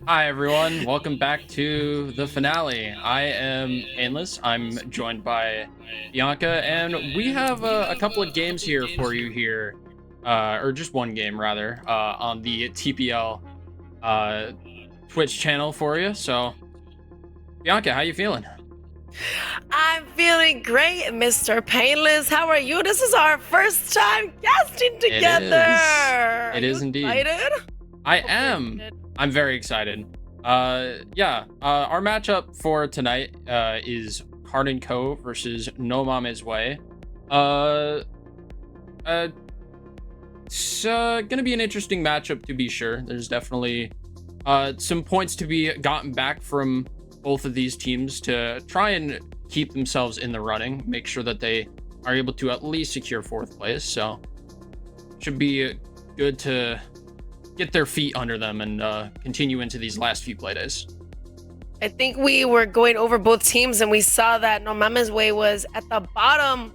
Hi everyone, welcome back to the finale. I am Painless. I'm joined by Bianca, and we have a couple of games here for you here, or just one game rather, on the TPL uh, Twitch channel for you. So, Bianca, how you feeling? I'm feeling great, Mr. Painless. How are you? This is our first time casting together. It is indeed. Excited? I am. I'm very excited. Our matchup for tonight is KARN Co versus No MAMES WEY. It's gonna be an interesting matchup to be sure. There's definitely some points to be gotten back from both of these teams to try and keep themselves in the running, make sure that they are able to at least secure fourth place. So should be good to get their feet under them and continue into these last few playdays. I think we were going over both teams and we saw that No MAMES WEY was at the bottom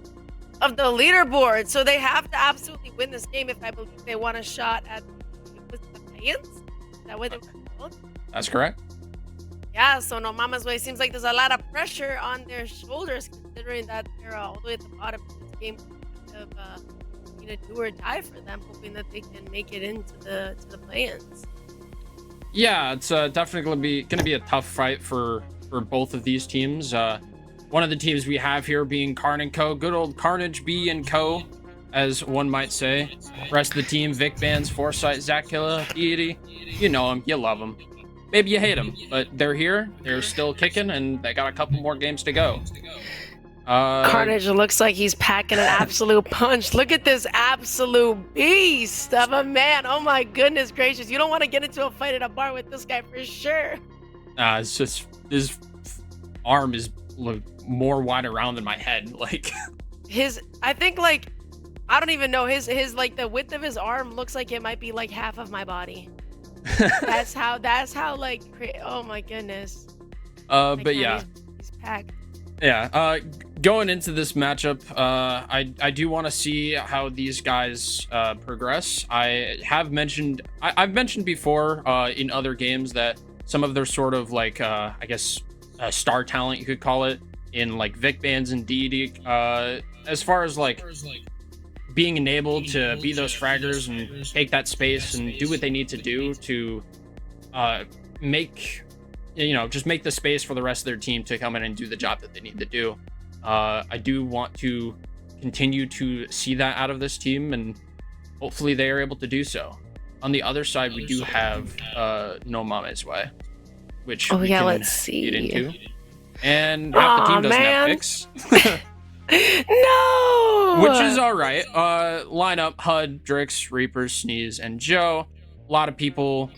of the leaderboard. So they have to absolutely win this game if I believe they want a shot at the Lions. Is that what they were called? That's correct. Yeah, so No MAMES WEY seems like there's a lot of pressure on their shoulders considering that they're all the way at the bottom of this game of do or die for them, hoping that they can make it into the play-ins. Yeah, it's definitely gonna be a tough fight for both of these teams. One of the teams we have here being KARN Co, good old Carnage B and Co, as one might say. Rest of the team: Vic Bands, Foresight, Zach Killa, Deity. You know them, you love them. Maybe you hate them, but they're here. They're still kicking, and they got a couple more games to go. Carnage looks like he's packing an absolute punch. Look at this absolute beast of a man. Oh my goodness gracious. You don't want to get into a fight at a bar with this guy for sure. It's just his arm is more wide around than my head. Like I think like, I don't even know, his like the width of his arm looks like it might be like half of my body. that's how like, oh my goodness. But yeah, he's packed. Yeah, going into this matchup, I do want to see how these guys progress. I've mentioned before in other games that some of their sort of like I guess star talent, you could call it, in like Vic Bands and Deity, as far as like being enabled to be those fraggers and take that space and do what they need to do to just make the space for the rest of their team to come in and do the job that they need to do. I do want to continue to see that out of this team, and hopefully they are able to do so. On the other side, we do have No MAMES WEY, which we can let's see. get into. And half the team doesn't have picks. No! Which is all right. Lineup: HUD, Drix, Reapers, Sneeze, and Joe. A lot of people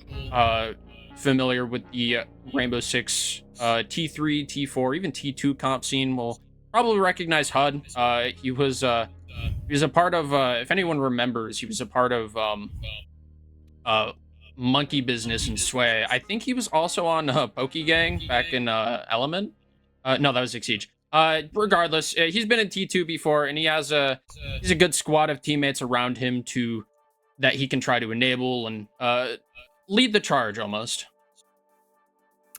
familiar with the Rainbow Six T3, T4, even T2 comp scene will probably recognize HUD. He was a part of, if anyone remembers, he was a part of Monkey Business and Sway. I think he was also on Pokegang back in Element. No, that was XGS. Regardless, he's been in T2 before, and he's a good squad of teammates around him that he can try to enable and lead the charge almost.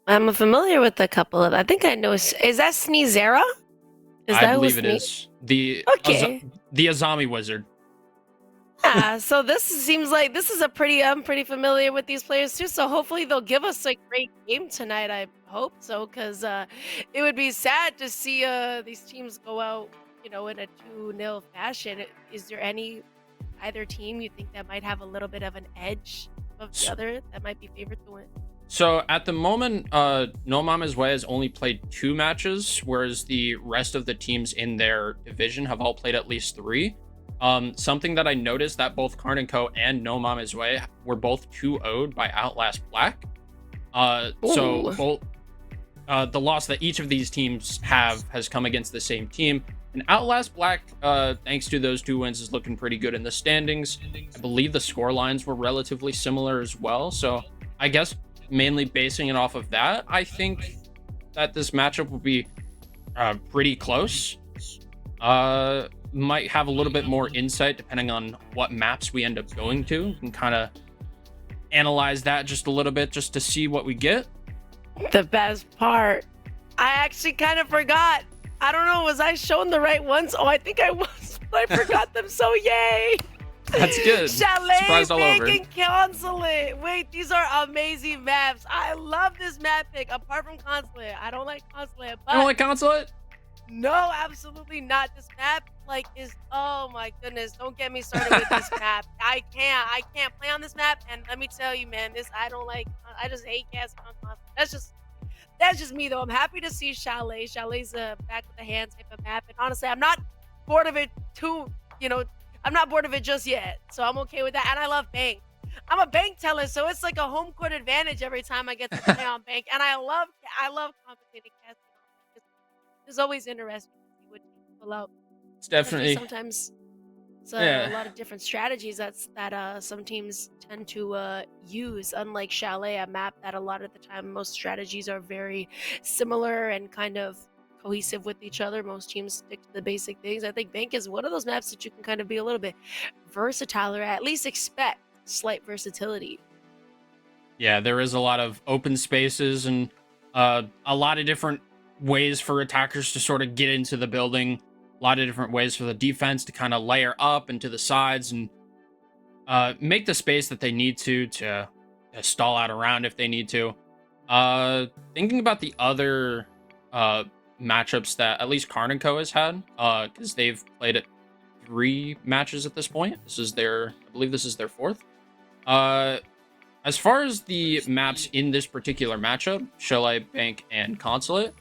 I'm familiar with a couple of. I think I know. Is that Sneezera? I believe it is the Azami wizard. Yeah. So this seems like this is a pretty. I'm pretty familiar with these players too. So hopefully they'll give us a great game tonight. I hope so, because it would be sad to see these teams go out, in a 2-0 fashion. Is there either team you think that might have a little bit of an edge of the other that might be favored to win? So at the moment, No MAMES WEY has only played 2 matches, whereas the rest of the teams in their division have all played at least 3. Something that I noticed that both KARN Co and No MAMES WEY were both 2-0'd by Outlast Black. So both the loss that each of these teams has come against the same team. And Outlast Black, thanks to those 2 wins, is looking pretty good in the standings. I believe the score lines were relatively similar as well. So I guess mainly basing it off of that, I think that this matchup will be pretty close. Might have a little bit more insight depending on what maps we end up going to, and kind of analyze that just a little bit just to see what we get. The best part, I actually kind of forgot. I don't know, was I shown the right ones? Oh, I think I was, but I forgot them, so yay! That's good. Chalet, Surprised all over. and Consulate. Wait, these are amazing maps. I love this map pick, apart from Consulate. I don't like Consulate, but... You don't like Consulate? No, absolutely not. This map, like, is... Oh, my goodness. Don't get me started with this map. I can't play on this map, and let me tell you, man, I don't like... I just hate casting on Consulate. That's just me, though. I'm happy to see Chalet. Chalet's a back with the hand type of map, and honestly, I'm not bored of it too, I'm not bored of it just yet, so I'm okay with that. And I love Bank. I'm a Bank teller, so it's like a home court advantage every time I get to play on Bank. And I love complicated casting. It's always interesting to see what teams pull out. It's definitely sometimes a lot of different strategies that some teams tend to use. Unlike Chalet, a map that a lot of the time most strategies are very similar and kind of cohesive with each other. Most teams stick to the basic things. I think Bank is one of those maps that you can kind of be a little bit versatile, or at least expect slight versatility. Yeah, there is a lot of open spaces and a lot of different ways for attackers to sort of get into the building. A lot of different ways for the defense to kind of layer up into the sides and make the space that they need to stall out around if they need to. Thinking about the other matchups that at least KARN & Co has had, because they've played it 3 matches at this point. I believe this is their 4th. As far as the maps in this particular matchup, Chalet, Bank, and Consulate,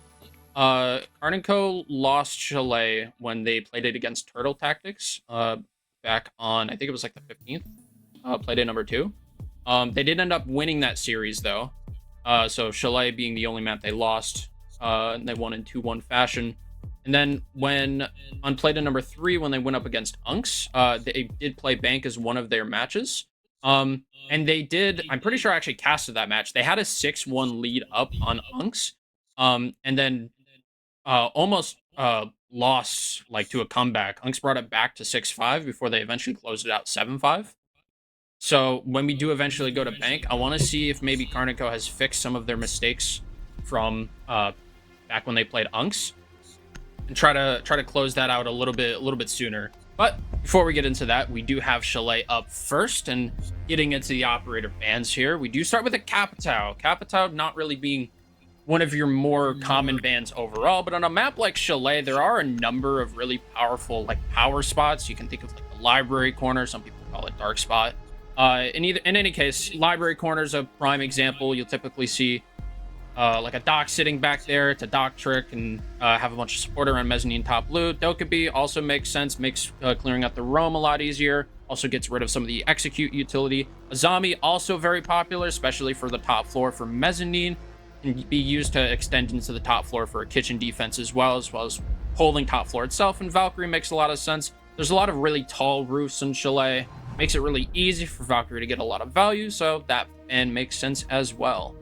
KARN & Co lost Chalet when they played it against Turtle Tactics back on, I think it was like the 15th, Playday number 2. They did end up winning that series, though. So Chalet being the only map they lost, and they won in 2-1 fashion. And then on Playday number 3, when they went up against Unks, they did play Bank as one of their matches. And they did, I'm pretty sure I actually casted that match. They had a 6-1 lead up on Unks. And then almost lost like to a comeback. Unks brought it back to 6-5 before they eventually closed it out 7-5. So when we do eventually go to Bank, I want to see if maybe KARN & Co has fixed some of their mistakes from back when they played Unks, and try to close that out a little bit sooner. But before we get into that, we do have Chalet up first, and getting into the operator bans here, we do start with a Capitao. Capitao not really being one of your more common bans overall, but on a map like Chalet, there are a number of really powerful like power spots. You can think of like the library corner. Some people call it dark spot. In any case, library corner is a prime example. You'll typically see like a dock sitting back there. It's a dock trick, and have a bunch of support around mezzanine top loot. Dokkaebi also makes sense, makes clearing out the roam a lot easier. Also gets rid of some of the execute utility. Azami also very popular, especially for the top floor for mezzanine. Can be used to extend into the top floor for a kitchen defense as well as holding top floor itself. And Valkyrie makes a lot of sense. There's a lot of really tall roofs in Chalet. Makes it really easy for Valkyrie to get a lot of value, so that and makes sense as well.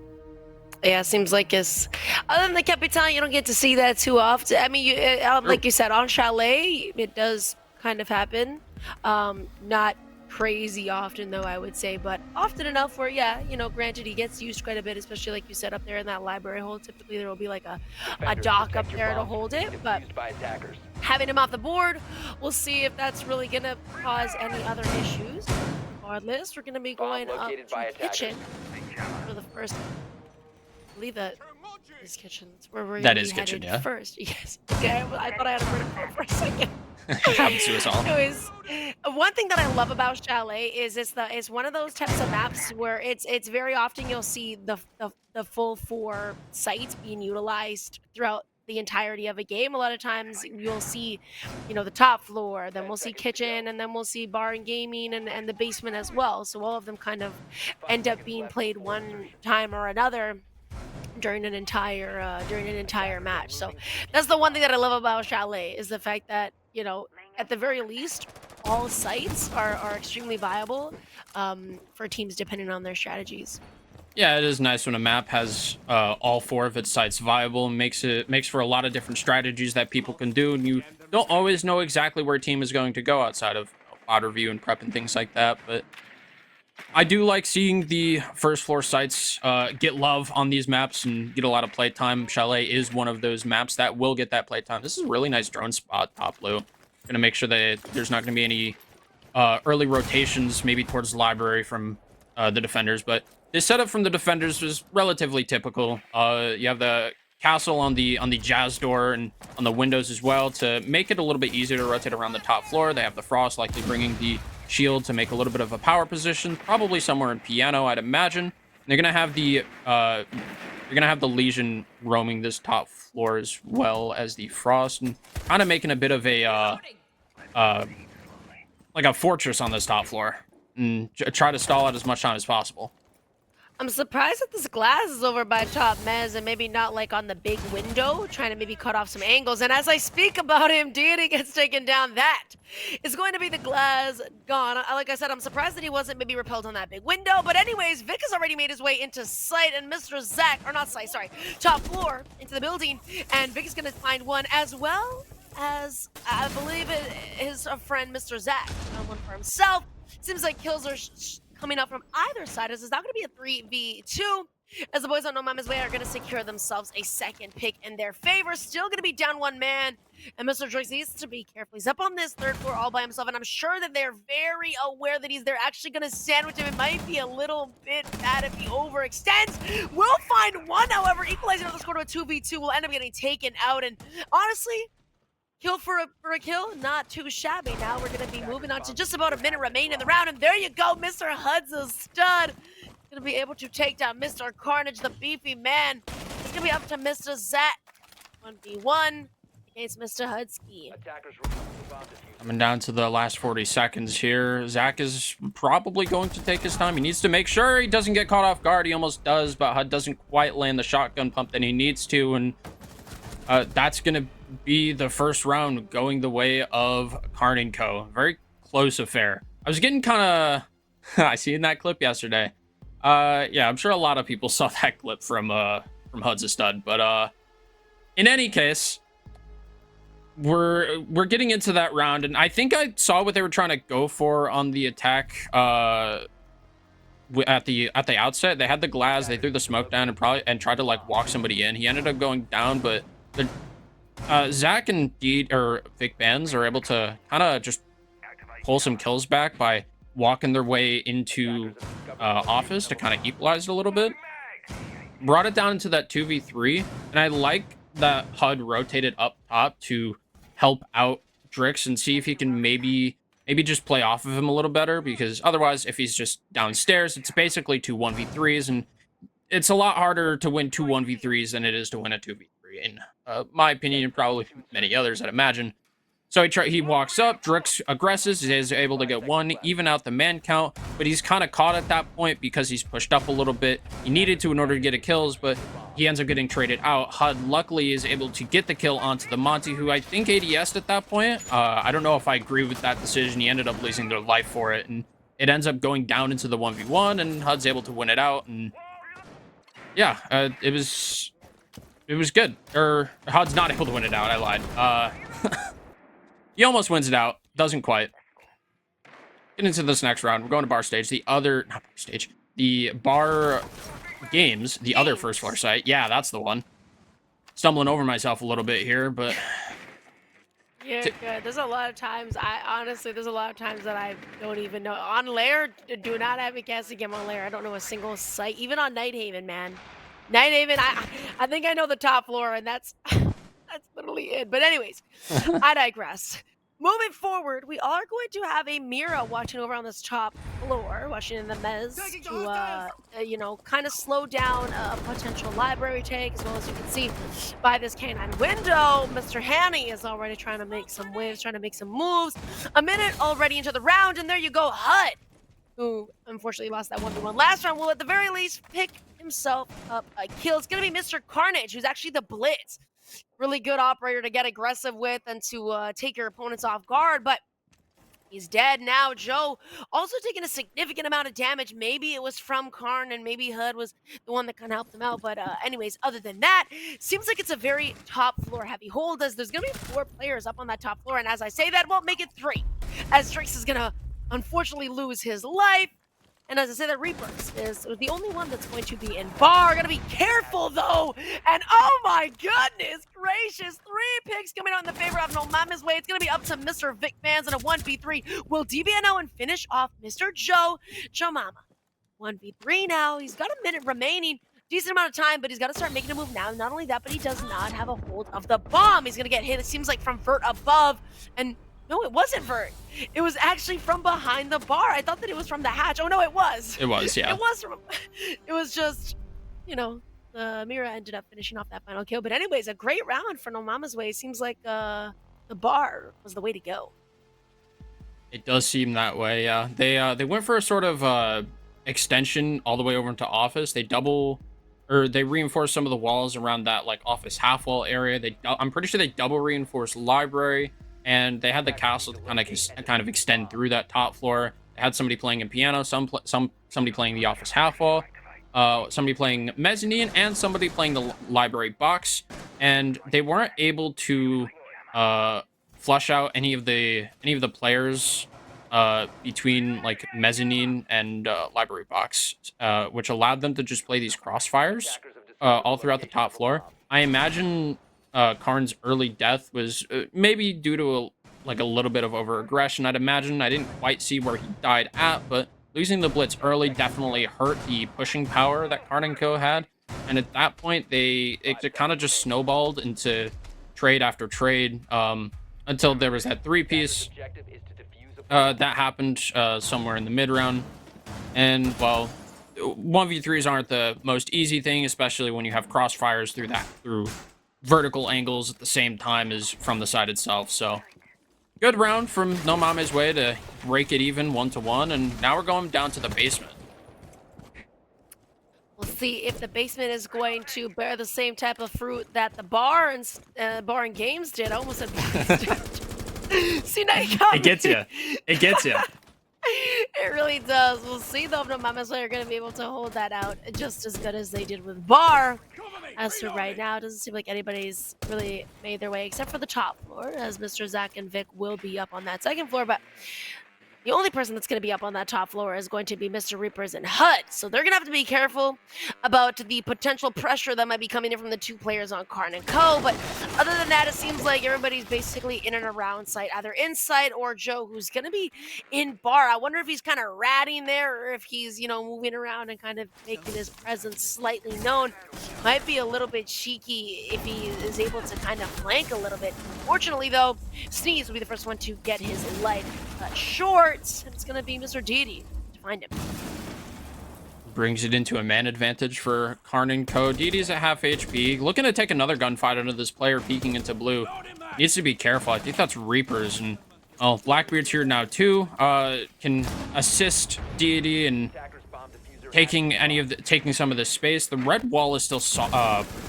Yeah, it seems like it's... Other than the Capitan, you don't get to see that too often. I mean, like you said, on Chalet, it does kind of happen. Not crazy often, though, I would say, but often enough where, yeah, granted, he gets used quite a bit, especially like you said up there in that library hole. Typically, there will be like a dock up there to hold it, but having him off the board, we'll see if that's really going to cause any other issues. Regardless, we're going to be going up to the kitchen for the first... I believe that is kitchen. Where we're that is kitchen, yeah. First, yes. Okay, I thought I had a vertical for a second. Happens to us all. Anyways, one thing that I love about Chalet is it's one of those types of maps where it's very often you'll see the full 4 sites being utilized throughout the entirety of a game. A lot of times you'll see, the top floor, then we'll see kitchen, and then we'll see bar and gaming and the basement as well. So all of them kind of end up being played one time or another during an entire match. So that's the one thing that I love about Chalet, is the fact that, at the very least, all sites are extremely viable for teams depending on their strategies. Yeah, it is nice when a map has all 4 of its sites viable, and makes for a lot of different strategies that people can do, and you don't always know exactly where a team is going to go outside of bot review and prep and things like that. But I do like seeing the first floor sites get love on these maps and get a lot of playtime. Chalet is one of those maps that will get that playtime. This is a really nice drone spot, top blue. Gonna make sure that there's not gonna be any early rotations, maybe towards the library from the defenders. But this setup from the defenders was relatively typical. You have the castle on the jazz door and on the windows as well to make it a little bit easier to rotate around the top floor. They have the frost likely bringing the shield to make a little bit of a power position, probably somewhere in piano, I'd imagine. They're gonna have the Legion roaming this top floor as well as the frost, and kind of making a bit of a like a fortress on this top floor, and try to stall out as much time as possible. I'm surprised that this glass is over by top mez and maybe not like on the big window, trying to maybe cut off some angles. And as I speak about him, Deity gets taken down. That is going to be the glass gone. Like I said, I'm surprised that he wasn't maybe repelled on that big window. But anyways, Vic has already made his way into sight, and Mr. Zach, or not sight, sorry, top floor into the building. And Vic is going to find one as well as, I believe, his friend Mr. Zach. Found one for himself. Seems like kills are coming up from either side. This is not going to be a 3v2, as the boys on No Mama's Way are going to secure themselves a second pick in their favor. Still going to be down one man, and Mr. Joyce needs to be careful. He's up on this third floor all by himself, and I'm sure that they're very aware that they're actually going to sandwich him. It might be a little bit bad if he overextends. We'll find one, however, equalizing the score to a 2v2 will end up getting taken out, and honestly, kill for a kill, not too shabby. Now we're going to be moving on to just about a minute remaining in the round, and there you go, Mr. Hud's a stud. Going to be able to take down Mr. Carnage, the beefy man. It's going to be up to Mr. Zach, 1v1 against Mr. Hudski. Coming down to the last 40 seconds here. Zach is probably going to take his time. He needs to make sure he doesn't get caught off guard. He almost does, but Hud doesn't quite land the shotgun pump that he needs to, and that's going to be the first round going the way of KARN & Co. Very close affair. I was getting kind of I seen that clip yesterday. Yeah, I'm sure a lot of people saw that clip from Hud's a stud, but in any case, we're getting into that round, and I think I saw what they were trying to go for on the attack at the outset. They had the glass, they threw the smoke down and tried to like walk somebody in. He ended up going down, but the Zach and Vic Bands are able to kind of just pull some kills back by walking their way into office to kind of equalize it a little bit. Brought it down into that 2v3, and I like that HUD rotated up top to help out Drix and see if he can maybe just play off of him a little better, because otherwise, if he's just downstairs, it's basically two 1v3s, and it's a lot harder to win two 1v3s than it is to win a 2v3. In my opinion, and probably many others, I'd imagine. So he walks up, Drix aggresses, is able to get one, even out the man count, but he's kind of caught at that point because he's pushed up a little bit. He needed to in order to get a kills, but he ends up getting traded out. HUD luckily is able to get the kill onto the Monty, who I think ADS'd at that point. I don't know if I agree with that decision. He ended up losing their life for it, and it ends up going down into the 1v1, and HUD's able to win it out, and yeah, it was good. Or HUD's not able to win it out. I lied. He almost wins it out. Doesn't quite. Get into this next round. We're going to bar stage. The bar games. The other first floor site. Yeah, that's the one. Stumbling over myself a little bit here, but You're good. There's a lot of times, there's a lot of times that I don't even know. On Lair, do not have me casting him on Lair. I don't know a single site. Even on Nighthaven, man. Nighthaven, I think I know the top floor, and that's literally it. But anyways, I digress. Moving forward, we are going to have a Mira watching over on this top floor, watching in the mez to, you know, kind of slow down a potential library take, as well as you can see by this canine window. Mr. Hanny is already trying to make some waves, trying to make some moves. A minute already into the round, and there you go, HUD, who unfortunately lost that 1v1 last round, will at the very least pick himself up a kill. It's going to be Mr. Carnage, who's actually the Blitz. Really good operator to get aggressive with and to take your opponents off guard, but he's dead now. Joe also taking a significant amount of damage. Maybe it was from KARN and maybe HUD was the one that kind of helped him out. But anyways, other than that, seems like it's a very top floor heavy hold, as there's going to be 4 players up on that top floor. And as I say that, won't make it 3, as Strix is going to unfortunately lose his life. And as I said, the Reapers is the only one that's going to be in bar. Gotta be careful though. And oh my goodness gracious, 3 picks coming out in the favor of No Mama's Way. It's gonna be up to Mr. Vic Mans in a 1v3. Will DBNO and finish off Mr. Joe Mama? 1v3 now. He's got a minute remaining. Decent amount of time, but he's got to start making a move now. Not only that, but he does not have a hold of the bomb. He's going to get hit, it seems like, from Vert above. And no, it wasn't Vert. It was actually from behind the bar. I thought that it was from the hatch. Oh, no, it was. It was, yeah. It was from... It was just, you know, Mira ended up finishing off that final kill. But anyways, a great round for No Mama's Way. It seems like the bar was the way to go. It does seem that way, yeah. They went for a sort of extension all the way over into office. They reinforced some of the walls around that like office half wall area. I'm pretty sure they double reinforced library, and they had the castle to kind of extend through that top floor. They had somebody playing in piano, somebody playing the office half wall, somebody playing mezzanine, and somebody playing the library box. And they weren't able to flush out any of the players between like mezzanine and library box, which allowed them to just play these crossfires all throughout the top floor. I imagine KARN's early death was maybe due to a little bit of over-aggression. I'd imagine. I didn't quite see where he died at, but losing the blitz early definitely hurt the pushing power that KARN & Co had. And at that point, it kind of just snowballed into trade after trade until there was that 3-piece. That happened somewhere in the mid-round. And, well, 1v3s aren't the most easy thing, especially when you have crossfires through vertical angles at the same time as from the side itself. So, good round from No Mama's Way to break it even 1-1, and now we're going down to the basement. We'll see if the basement is going to bear the same type of fruit that the bar and games did. I almost said see, now you got It gets you. It gets you. It really does. We'll see though if No Mama's Way are going to be able to hold that out just as good as they did with bar. As for right now, it doesn't seem like anybody's really made their way except for the top floor, as Mr. Zach and Vic will be up on that second floor, but the only person that's going to be up on that top floor is going to be Mr. Reapers and HUD. So they're going to have to be careful about the potential pressure that might be coming in from the 2 players on KARN & Co. But other than that, it seems like everybody's basically in and around site, either inside or Joe, who's going to be in bar. I wonder if he's kind of ratting there or if he's, you know, moving around and kind of making his presence slightly known. Might be a little bit cheeky if he is able to kind of flank a little bit. Fortunately, though, Sneeze will be the first one to get his life cut short. It's going to be Mr. Didi to find him. Brings it into a man advantage for KARN & Co. Didi's at half HP. Looking to take another gunfight under this player peeking into blue. Needs to be careful. I think that's Reapers. And, oh, Blackbeard's here now, too. Can assist Didi and taking some of this space. The red wall is still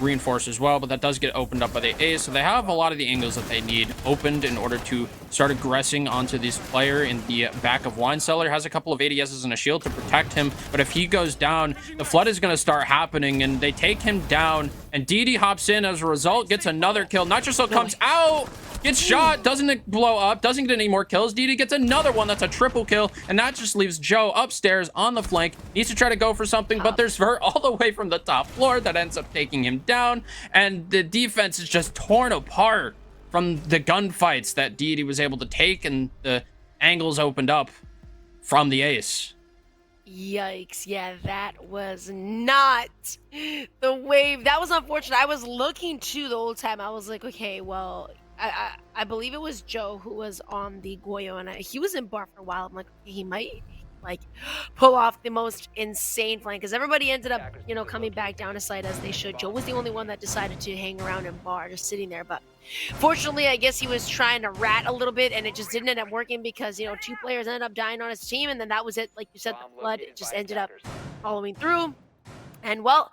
reinforced as well, but that does get opened up by the A's, so they have a lot of the angles that they need opened in order to start aggressing onto this player in the back of Wine Cellar. Has a couple of ADSs and a shield to protect him, but if he goes down, the flood is going to start happening, and they take him down, and Didi hops in as a result, gets another kill. Nitroso comes out, gets shot, doesn't blow up, doesn't get any more kills. Didi gets another one. That's a triple kill, and that just leaves Joe upstairs on the flank. Needs to try to go for something, but there's Vert all the way from the top floor that ends up taking him down, and the defense is just torn apart from the gunfights that Didi was able to take, and the angles opened up from the ace. Yikes. Yeah, that was not the wave. That was unfortunate. I was looking too the whole time. I was like, okay, well, I believe it was Joe who was on the Goyo, and he was in bar for a while. I'm like, okay, he might like pull off the most insane flank, because everybody ended up, you know, coming back down to site as they should. Joe was the only one that decided to hang around in bar, just sitting there. But fortunately, I guess he was trying to rat a little bit, and it just didn't end up working because, you know, 2 players ended up dying on his team, and then that was it. Like you said, the flood just ended up following through. And, well,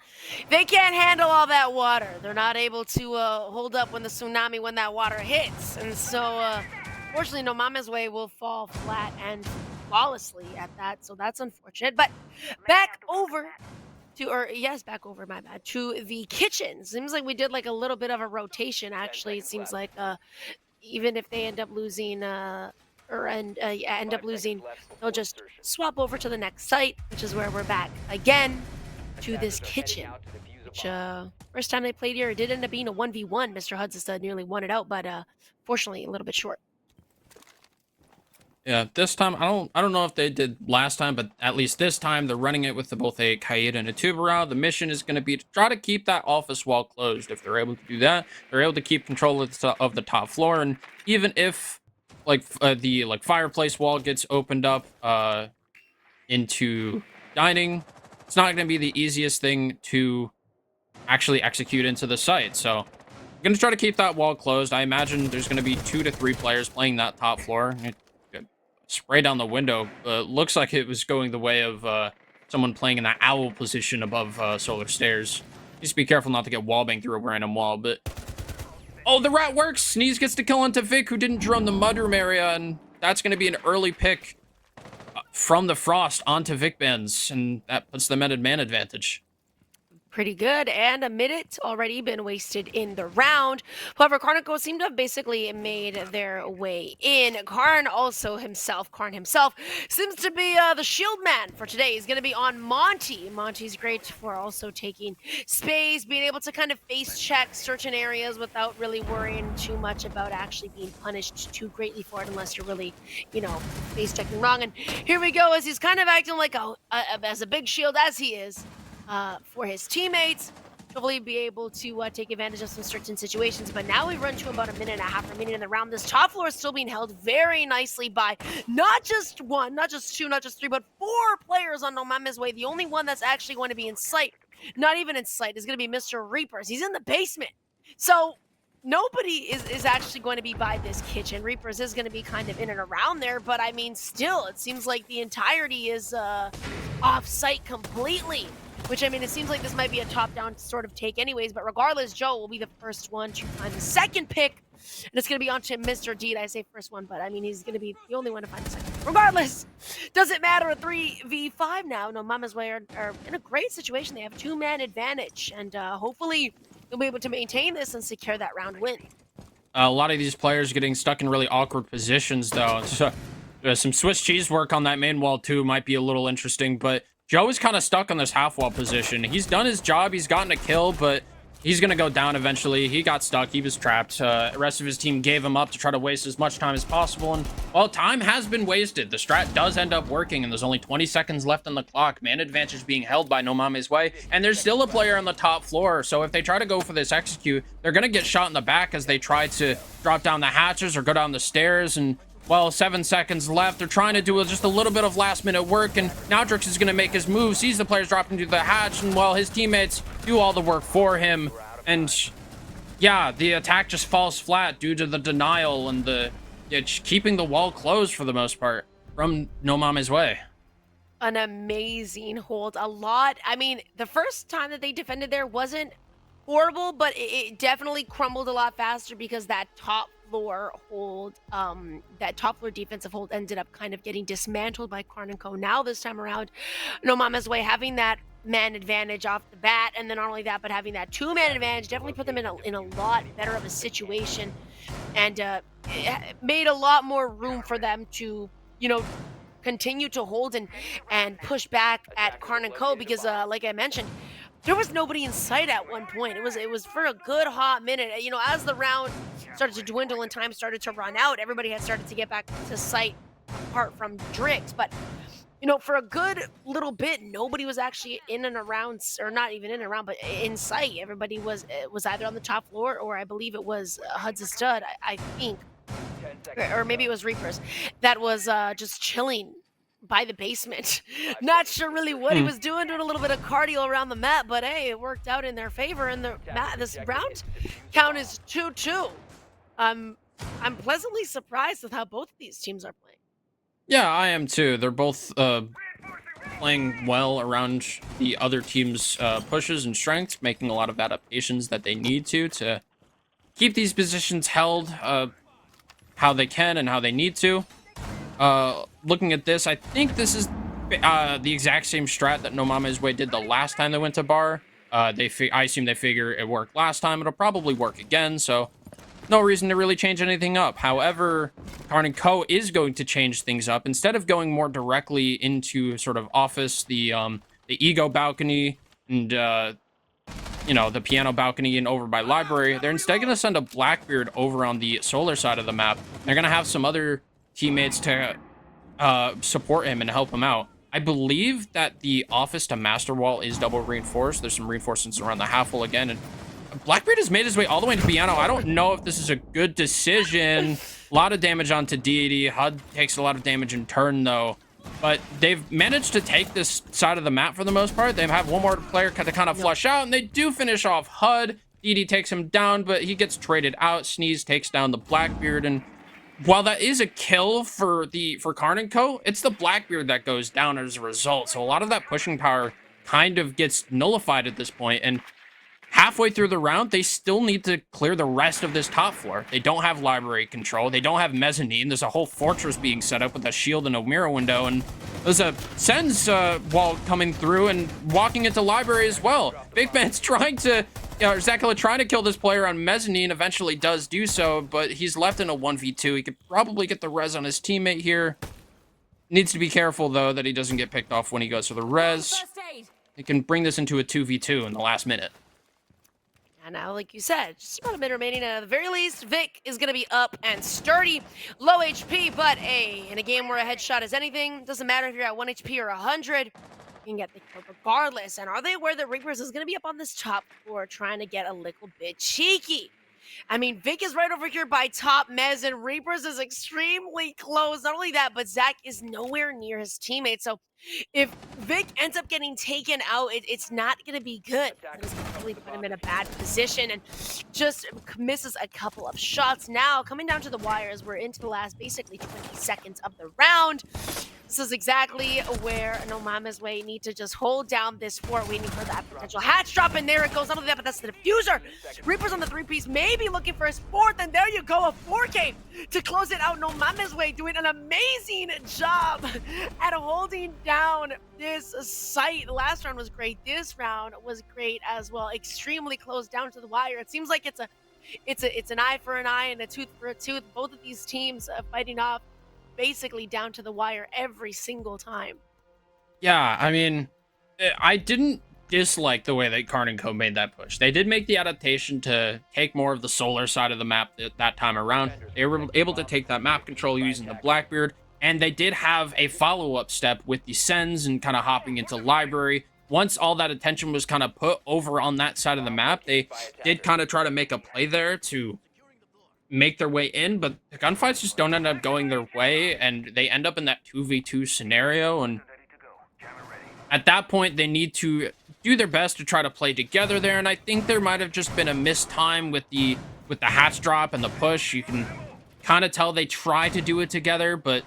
they can't handle all that water. They're not able to hold up when that water hits. And so, fortunately, No Mama's Way will fall flat and flawlessly at that. So that's unfortunate. But back over, my bad, to the kitchen. Seems like we did like a little bit of a rotation, actually. It seems like even if they end up losing or end up losing, they'll just swap over to the next site, which is where we're back again to this kitchen. Which first time they played here, it did end up being a 1v1. Mr. Hudson nearly won it out, but fortunately a little bit short. Yeah, this time I don't know if they did last time, but at least this time they're running it with both a Kaida and a Tubarão. The mission is going to be to try to keep that office wall closed. If they're able to do that, they're able to keep control of the top floor, and even if the fireplace wall gets opened up into dining, it's not going to be the easiest thing to actually execute into the site. So I'm going to try to keep that wall closed. I imagine there's going to be 2 to 3 players playing that top floor. Spray down the window. Looks like it was going the way of someone playing in that owl position above solar stairs. Just be careful not to get wallbang through a random wall, but... Oh, the rat works! Sneeze gets to kill onto Vic, who didn't drone the mudroom area, and that's going to be an early pick from the Frost onto Vic Bands, and that puts them at a man advantage. Pretty good, and a minute already been wasted in the round. However, KARN seem to have basically made their way in. KARN himself seems to be the shield man for today. He's going to be on Monty. Monty's great for also taking space, being able to kind of face check certain areas without really worrying too much about actually being punished too greatly for it, unless you're really, face checking wrong. And here we go, as he's kind of acting like as a big shield as he is. For his teammates, hopefully be able to take advantage of some certain situations. But now we run to about a minute and a half remaining in the round. This top floor is still being held very nicely by not just 1, not just 2, not just 3, but 4 players on No MAMES WEY. The only one that's actually going to be in sight, not even in sight, is going to be Mr. Reapers. He's in the basement. So nobody is actually going to be by this kitchen. Reapers is going to be kind of in and around there, but I mean, still, it seems like the entirety is off site completely. Which, I mean, it seems like this might be a top-down sort of take anyways, but regardless, Joe will be the first one to find the second pick, and it's going to be on to Mr. D. I say first one, but, I mean, he's going to be the only one to find the second. Regardless, doesn't matter, a 3v5 now. No MAMES WEY are in a great situation. They have a 2-man advantage, and hopefully they'll be able to maintain this and secure that round win. A lot of these players getting stuck in really awkward positions, though. So, some Swiss cheese work on that main wall, too, might be a little interesting, but Joe is kind of stuck on this half-wall position. He's done his job. He's gotten a kill, but he's going to go down eventually. He got stuck. He was trapped. The rest of his team gave him up to try to waste as much time as possible. And, well, time has been wasted. The strat does end up working, and there's only 20 seconds left on the clock. Man advantage being held by No MAMES WEY. And there's still a player on the top floor. So if they try to go for this execute, they're going to get shot in the back as they try to drop down the hatches or go down the stairs. And well, 7 seconds left. They're trying to do just a little bit of last-minute work, and Nowdrix is going to make his move, sees the players drop into the hatch, and, well, his teammates do all the work for him. And, yeah, the attack just falls flat due to the denial and keeping the wall closed for the most part from No MAMES WEY. An amazing hold. I mean, the first time that they defended there wasn't horrible, but it definitely crumbled a lot faster because that top floor hold, that top floor defensive hold ended up kind of getting dismantled by KARN. Now this time around, No MAMES WEY having that man advantage off the bat, and then not only that, but having that 2-man advantage definitely put them in a lot better of a situation, and it made a lot more room for them to, continue to hold and push back at KARN because, like I mentioned, there was nobody in sight at one point. It was for a good hot minute. As the round started to dwindle and time started to run out, everybody had started to get back to sight apart from Drix. But, for a good little bit, nobody was actually in and around, or not even in and around, but in sight. Everybody was either on the top floor, or I believe it was Hud's Stud, I think. Or maybe it was Reapers. That was just chilling by the basement. Not sure really what he was doing a little bit of cardio around the map, but hey, it worked out in their favor, and this round count is 2-2. I'm pleasantly surprised with how both of these teams are playing. Yeah, I am too. They're both playing well around the other team's pushes and strengths, making a lot of adaptations that they need to keep these positions held how they can and how they need to. Looking at this, I think this is the exact same strat that No MAMES WEY did the last time they went to bar. I assume they figure it worked last time. It'll probably work again, so no reason to really change anything up. However, KARN & Co. is going to change things up. Instead of going more directly into sort of office, the ego balcony, and you know, the piano balcony and over by library, they're instead going to send a Blackbeard over on the solar side of the map. They're going to have some other teammates to support him and help him out. I believe that the office to master wall is double reinforced. There's some reinforcements around the half wall again, and Blackbeard has made his way all the way to piano. I don't know if this is a good decision. A lot of damage onto Deity. HUD takes a lot of damage in turn, though. But they've managed to take this side of the map for the most part. They have one more player to kind of flush out, and they do finish off HUD. Deity takes him down, but he gets traded out. Sneeze takes down the Blackbeard, and while that is a kill for KARN & Co., it's the Blackbeard that goes down as a result. So a lot of that pushing power kind of gets nullified at this point, and halfway through the round, they still need to clear the rest of this top floor. They don't have library control. They don't have mezzanine. There's a whole fortress being set up with a shield and a mirror window, and there's a Sen's wall coming through and walking into library as well. Big Man's trying to, Zakala trying to kill this player on mezzanine, eventually does do so, but he's left in a 1v2. He could probably get the res on his teammate here. Needs to be careful, though, that he doesn't get picked off when he goes for the res. He can bring this into a 2v2 in the last minute. And now, like you said, just about a minute remaining. And at the very least, Vic is going to be up and sturdy. Low HP, but in a game where a headshot is anything, doesn't matter if you're at 1 HP or 100, you can get the kill regardless. And are they aware that Reapers is going to be up on this top floor trying to get a little bit cheeky? I mean, Vic is right over here by top Mez, and Reapers is extremely close. Not only that, but Zach is nowhere near his teammates. So if Vic ends up getting taken out, it's not going to be good. It's going to really put him in a bad position and just misses a couple of shots. Now, coming down to the wires, we're into the last basically 20 seconds of the round. This is exactly where MAMES WEY need to just hold down this fort, waiting for that potential hatch drop, and there it goes. Not only that, but that's the diffuser. Reapers on the 3-piece, maybe looking for his fourth, and there you go, a 4K to close it out. MAMES WEY doing an amazing job at holding down this site. The last round was great. This round was great as well. Extremely close down to the wire. It seems like it's an eye for an eye and a tooth for a tooth. Both of these teams fighting off basically down to the wire every single time. Yeah, I mean, I didn't dislike the way that KARN & Co. made that push. They did make the adaptation to take more of the solar side of the map that time around. They were able to take that map control using the Blackbeard, and they did have a follow-up step with the Sens and kind of hopping into library. Once all that attention was kind of put over on that side of the map, they did kind of try to make a play there to make their way in, but the gunfights just don't end up going their way, and they end up in that 2v2 scenario, and at that point, they need to do their best to try to play together there, and I think there might have just been a missed time with the hatch drop and the push. You can kind of tell they try to do it together, but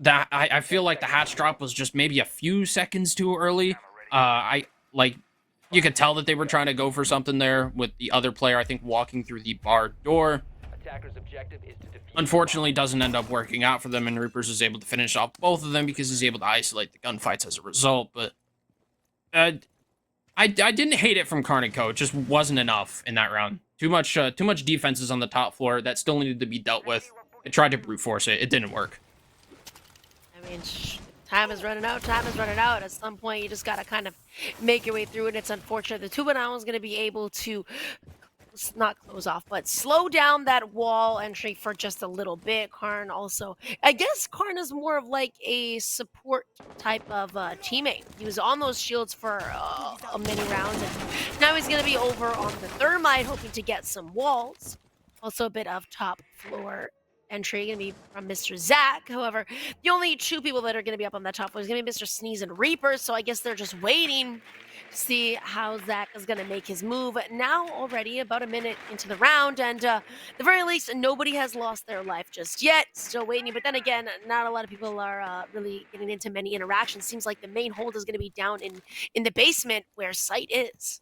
that I feel like the hatch drop was just maybe a few seconds too early. You could tell that they were trying to go for something there with the other player, I think, walking through the barred door. Unfortunately, doesn't end up working out for them, and Reapers is able to finish off both of them because he's able to isolate the gunfights as a result. But I didn't hate it from KARN & Co. It just wasn't enough in that round. Too much defenses on the top floor that still needed to be dealt with. They tried to brute force it. It didn't work. I mean, time is running out. Time is running out. At some point, you just got to kind of make your way through it. It's unfortunate. The Tubanao is going to be able to not close off, but slow down that wall entry for just a little bit. KARN also, I guess KARN is more of like a support type of teammate. He was on those shields for many rounds, and now he's going to be over on the thermite, hoping to get some walls. Also a bit of top floor entry going to be from Mr. Zach. However, the only two people that are going to be up on that top floor is going to be Mr. Sneeze and Reaper, so I guess they're just waiting to see how Zach is going to make his move. Now already about a minute into the round, and at the very least, nobody has lost their life just yet. Still waiting, but then again, not a lot of people are really getting into many interactions. Seems like the main hold is going to be down in the basement where site is.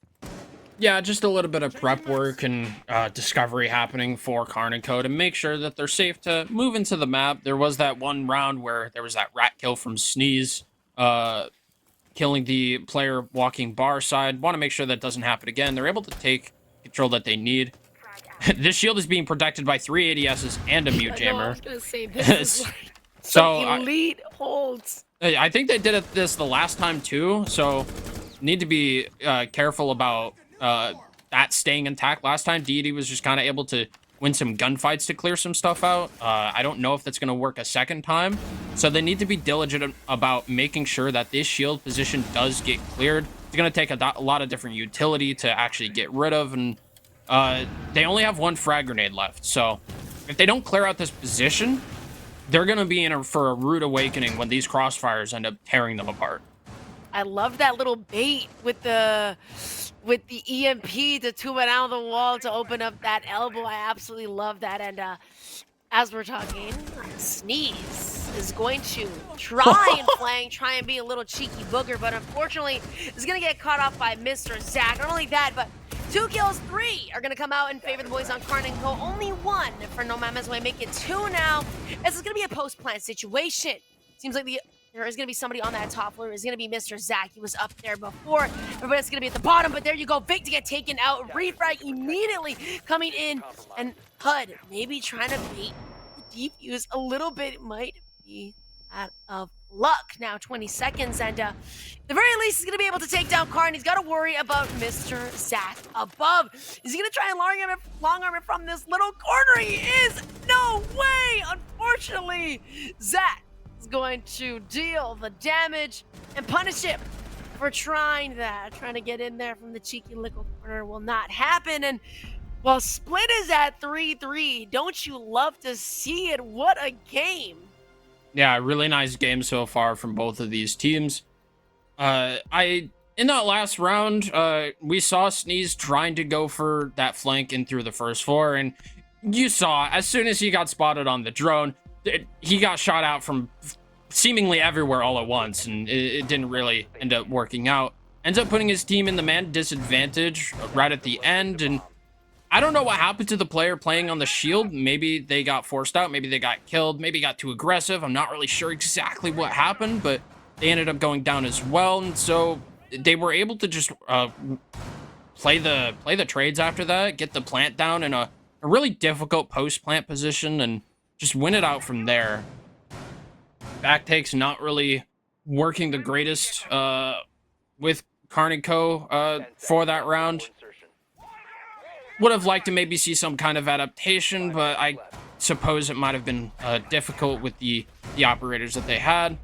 Yeah, just a little bit of prep work and discovery happening for KARN & Co. to make sure that they're safe to move into the map. There was that one round where there was that rat kill from Sneeze, killing the player walking bar side. Want to make sure that doesn't happen again. They're able to take control that they need. This shield is being protected by 3 ADSs and a mute jammer. I was gonna say this is like So some elite holds. I think they did this the last time too, so need to be careful about that staying intact. Last time, Deity was just kind of able to win some gunfights to clear some stuff out. I don't know if that's going to work a second time, so they need to be diligent about making sure that this shield position does get cleared. It's going to take a lot of different utility to actually get rid of, and they only have 1 frag grenade left, so if they don't clear out this position, they're going to be in for a rude awakening when these crossfires end up tearing them apart. I love that little bait with the EMP to tube it out of the wall to open up that elbow. I absolutely love that. And as we're talking, Sneeze is going to try and flank, try and be a little cheeky booger, but unfortunately is going to get caught off by Mr. Zach. Not only that, but 2 kills, 3 are going to come out in favor of the boys on KARN and Co. Only 1 for No MAMES WEY. Make it 2 now. This is going to be a post-plant situation. Seems like there is going to be somebody on that top floor. It's going to be Mr. Zach. He was up there before. Everybody's going to be at the bottom, but there you go. Vic to get taken out. Refrag immediately coming in. And HUD maybe trying to bait the defuse a little bit. Might be out of luck. Now 20 seconds. And the very least, he's going to be able to take down KARN. He's got to worry about Mr. Zach above. Is he going to try and long arm it from this little corner? He is. No way. Unfortunately, Zach is going to deal the damage and punish him for trying to get in there from the cheeky little corner. Will not happen. And while split is at 3-3, don't you love to see it? What a game. Yeah, really nice game so far from both of these teams. In that last round, we saw Sneeze trying to go for that flank in through the first floor, and you saw as soon as he got spotted on the drone, he got shot out from seemingly everywhere all at once, and it didn't really end up working out. Ends up putting his team in the man disadvantage right at the end, and I don't know what happened to the player playing on the shield. Maybe they got forced out, maybe they got killed, maybe got too aggressive. I'm not really sure exactly what happened, but they ended up going down as well, and so they were able to just play the trades after that, get the plant down in a really difficult post-plant position, and just win it out from there. Back takes not really working the greatest with KARN and Co. For that round. Would have liked to maybe see some kind of adaptation, but I suppose it might have been difficult with the operators that they had.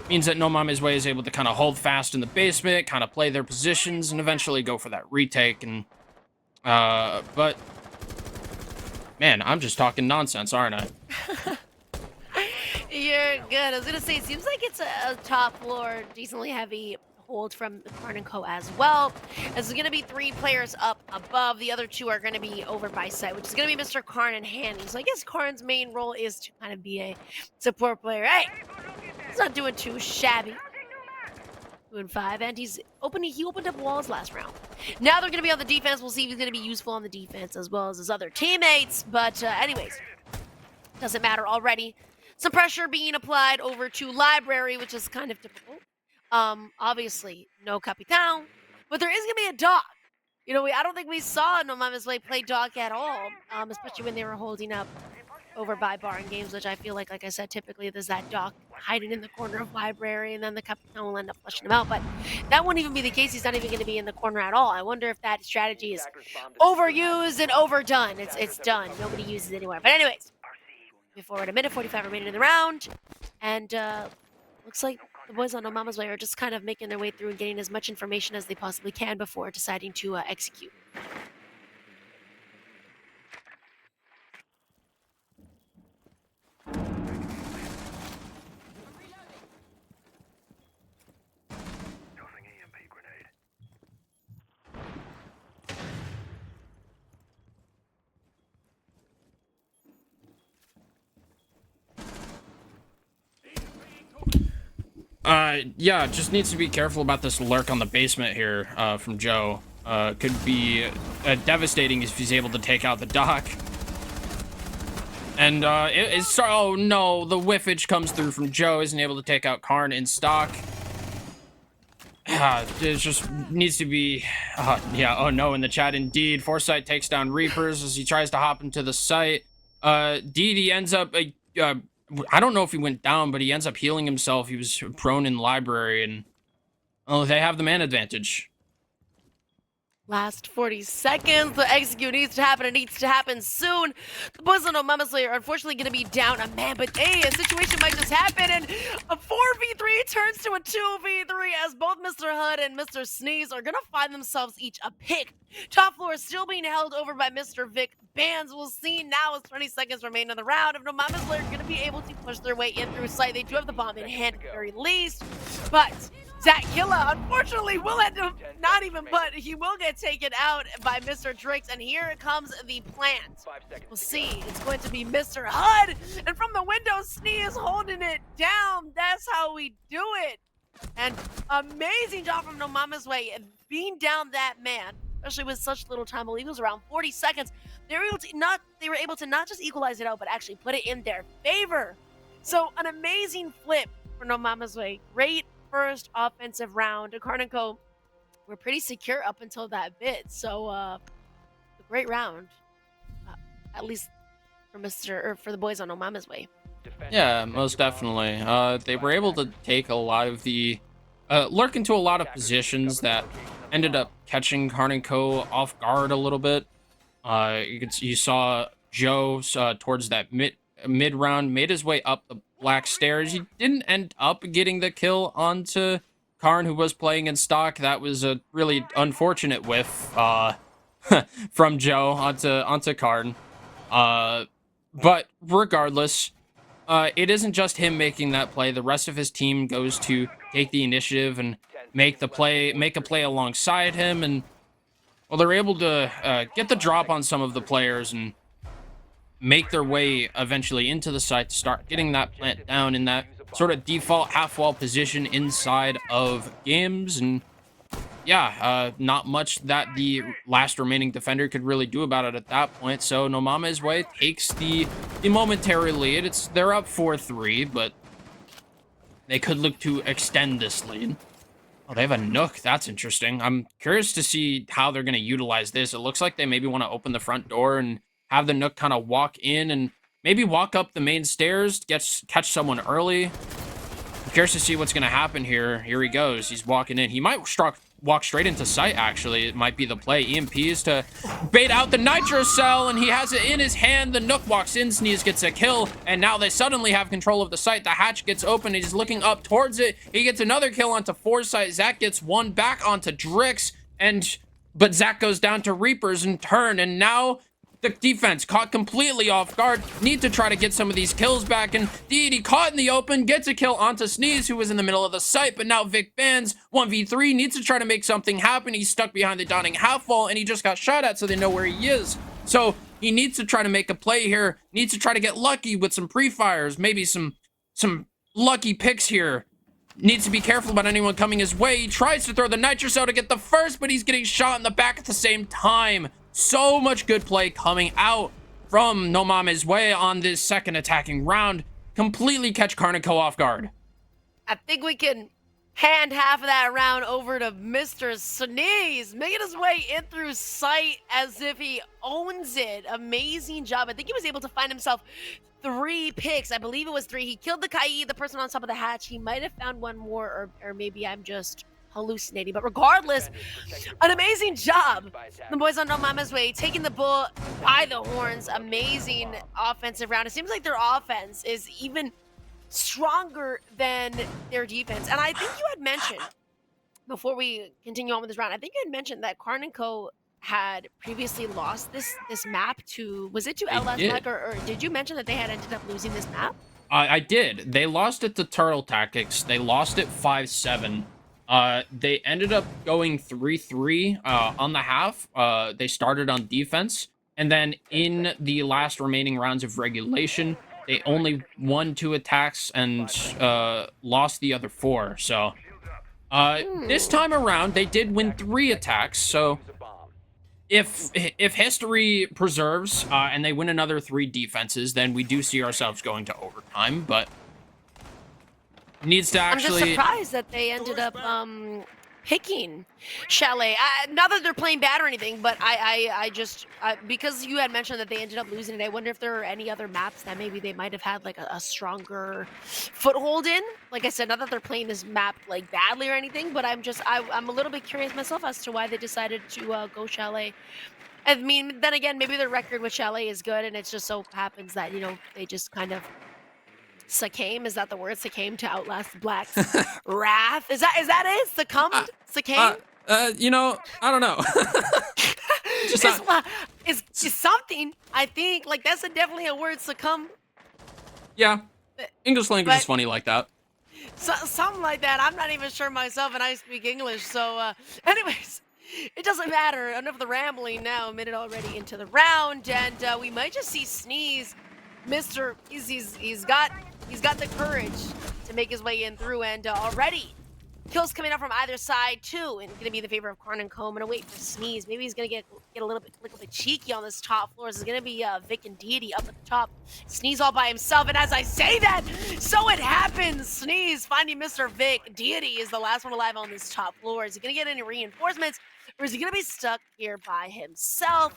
Means that No MAMES WEY is able to kind of hold fast in the basement, kind of play their positions, and eventually go for that retake. And but man, I'm just talking nonsense, aren't I? You're good. I was gonna say, it seems like it's a top floor, decently heavy hold from the KARN and Co. as well. There's gonna be 3 players up above. The other 2 are gonna be over by site, which is gonna be Mr. KARN and Handy. So I guess KARN's main role is to kind of be a support player. Hey, he's not doing too shabby. 2-5, and he opened up walls last round. Now they're gonna be on the defense. We'll see if he's gonna be useful on the defense as well as his other teammates. But anyways, doesn't matter already. Some pressure being applied over to Library, which is kind of difficult. Obviously, no Capitan, but there is going to be a dog. You know, I don't think we saw No MAMES WEY play dog at all, especially when they were holding up over by Barn Games, which I feel like I said, typically there's that dog hiding in the corner of Library, and then the Capitan will end up flushing him out. But that won't even be the case. He's not even going to be in the corner at all. I wonder if that strategy is overused and overdone. It's done. Nobody uses it anywhere. But anyways, before a minute 45 remaining in the round, and looks like the boys on No MAMES WEY are just kind of making their way through and getting as much information as they possibly can before deciding to execute. Yeah, just needs to be careful about this lurk on the basement here, from Joe. Could be devastating if he's able to take out the dock. And, oh no, the whiffage comes through from Joe, isn't able to take out KARN in stock. It just needs to be. Yeah. Oh no, in the chat, indeed. Foresight takes down Reapers as he tries to hop into the site. DD ends up. I don't know if he went down, but he ends up healing himself. He was prone in library, and oh, they have the man advantage. Last 40 seconds. The execute needs to happen. It needs to happen soon. The boys on MAMES are unfortunately going to be down a man, but hey, a situation might just happen, and a 4v3 turns to a 2v3 as both Mr. Hood and Mr. Sneeze are going to find themselves each a pick. Top floor is still being held over by Mr. Vic Bands. We'll see now as 20 seconds remain in the round if MAMES are going to be able to push their way in through sight. They do have the bomb in hand at the very least, but Zach Killa, unfortunately, will end up not even, but he will get taken out by Mr. Drix, and here comes the plant. We'll see. It's going to be Mr. Hud, and from the window, Snee is holding it down. That's how we do it. And amazing job from MAMES WEY being down that man, especially with such little time. I believe it was around 40 seconds. They were able to not just equalize it out, but actually put it in their favor. So an amazing flip for MAMES WEY. Great first offensive round. KARN and Co were pretty secure up until that bit. So a great round, at least for the boys on MAMES WEY. Yeah, most definitely. They were able to take a lot of the lurk into a lot of positions that ended up catching KARN and Co off guard a little bit. You saw Joe towards that mid round made his way up the black stairs. He didn't end up getting the kill onto KARN, who was playing in stock. That was a really unfortunate whiff from Joe onto KARN. But regardless, it isn't just him making that play. The rest of his team goes to take the initiative and make a play alongside him, and well, they're able to get the drop on some of the players and make their way eventually into the site to start getting that plant down in that sort of default half-wall position inside of games. And yeah, not much that the last remaining defender could really do about it at that point. So MAMES WEY takes the momentary lead. They're up 4-3, but they could look to extend this lead. Oh, they have a Nook. That's interesting. I'm curious to see how they're going to utilize this. It looks like they maybe want to open the front door and have the Nook kind of walk in and maybe walk up the main stairs, catch someone early. I'm curious to see what's going to happen here. Here he goes. He's walking in. He might walk straight into sight, actually. It might be the play. EMPs to bait out the Nitro Cell, and he has it in his hand. The Nook walks in. Sneeze gets a kill, and now they suddenly have control of the site. The hatch gets open. He's looking up towards it. He gets another kill onto Foresight. Zach gets one back onto Drix, but Zach goes down to Reapers in turn, and now the defense caught completely off guard, need to try to get some of these kills back, and DD caught in the open, gets a kill onto Sneeze, who was in the middle of the site, but now Vic Bands 1v3 needs to try to make something happen. He's stuck behind the dawning half wall, and he just got shot at, so they know where he is. So he needs to try to make a play here, needs to try to get lucky with some pre-fires, maybe some lucky picks here. Needs to be careful about anyone coming his way. He tries to throw the Nitro Cell to get the first, but he's getting shot in the back at the same time. So much good play coming out from MAMES WEY on this second attacking round. Completely catch KARN and Co off guard. I think we can hand half of that round over to Mr. Sneeze, making his way in through sight as if he owns it. Amazing job. I think he was able to find himself 3 picks. I believe it was 3. He killed the Kai, the person on top of the hatch. He might have found one more, or maybe I'm just hallucinating, but regardless, an amazing job. The boys on MAMES WEY taking the bull by the horns. Amazing offensive round. It seems like their offense is even stronger than their defense. And I think you had mentioned, before we continue on with this round, I think you had mentioned that KARN and Co had previously lost this map to, was it to LS Tech, or did you mention that they had ended up losing this map? I did. They lost it to Turtle Tactics. They lost it 5-7. They ended up going 3-3 on the half. They started on defense, and then in the last remaining rounds of regulation, they only won 2 attacks and lost the other 4. So this time around, they did win 3 attacks. So if history preserves and they win another 3 defenses, then we do see ourselves going to overtime. But needs to actually. I'm just surprised that they ended up picking Chalet. Not that they're playing bad or anything, but I just because you had mentioned that they ended up losing it. I wonder if there are any other maps that maybe they might have had like a stronger foothold in. Like I said, not that they're playing this map like badly or anything, but I'm a little bit curious myself as to why they decided to go Chalet. I mean, then again, maybe their record with Chalet is good, and it just so happens that they just kind of succumb. Is that the word? Succumb to Outlast Black's wrath? Is that it? Succumbed? Succumb? You know, I don't know. Just It's something. I think like that's definitely a word. Succumb. Yeah, English language is funny like that. Something like that. I'm not even sure myself, and I speak English. So, anyways. It doesn't matter. Enough of the rambling now. A minute already into the round, and we might just see Sneeze. He's got the courage to make his way in through, and already kills coming up from either side too, and gonna be in the favor of KARN and Co. I'm gonna wait for Sneeze. Maybe he's gonna get a little bit cheeky on this top floor. This is gonna be Vic and Deity up at the top. Sneeze all by himself, and as I say that, so it happens. Sneeze finding Mr. Vic. Deity is the last one alive on this top floor. Is he gonna get any reinforcements, or is he gonna be stuck here by himself,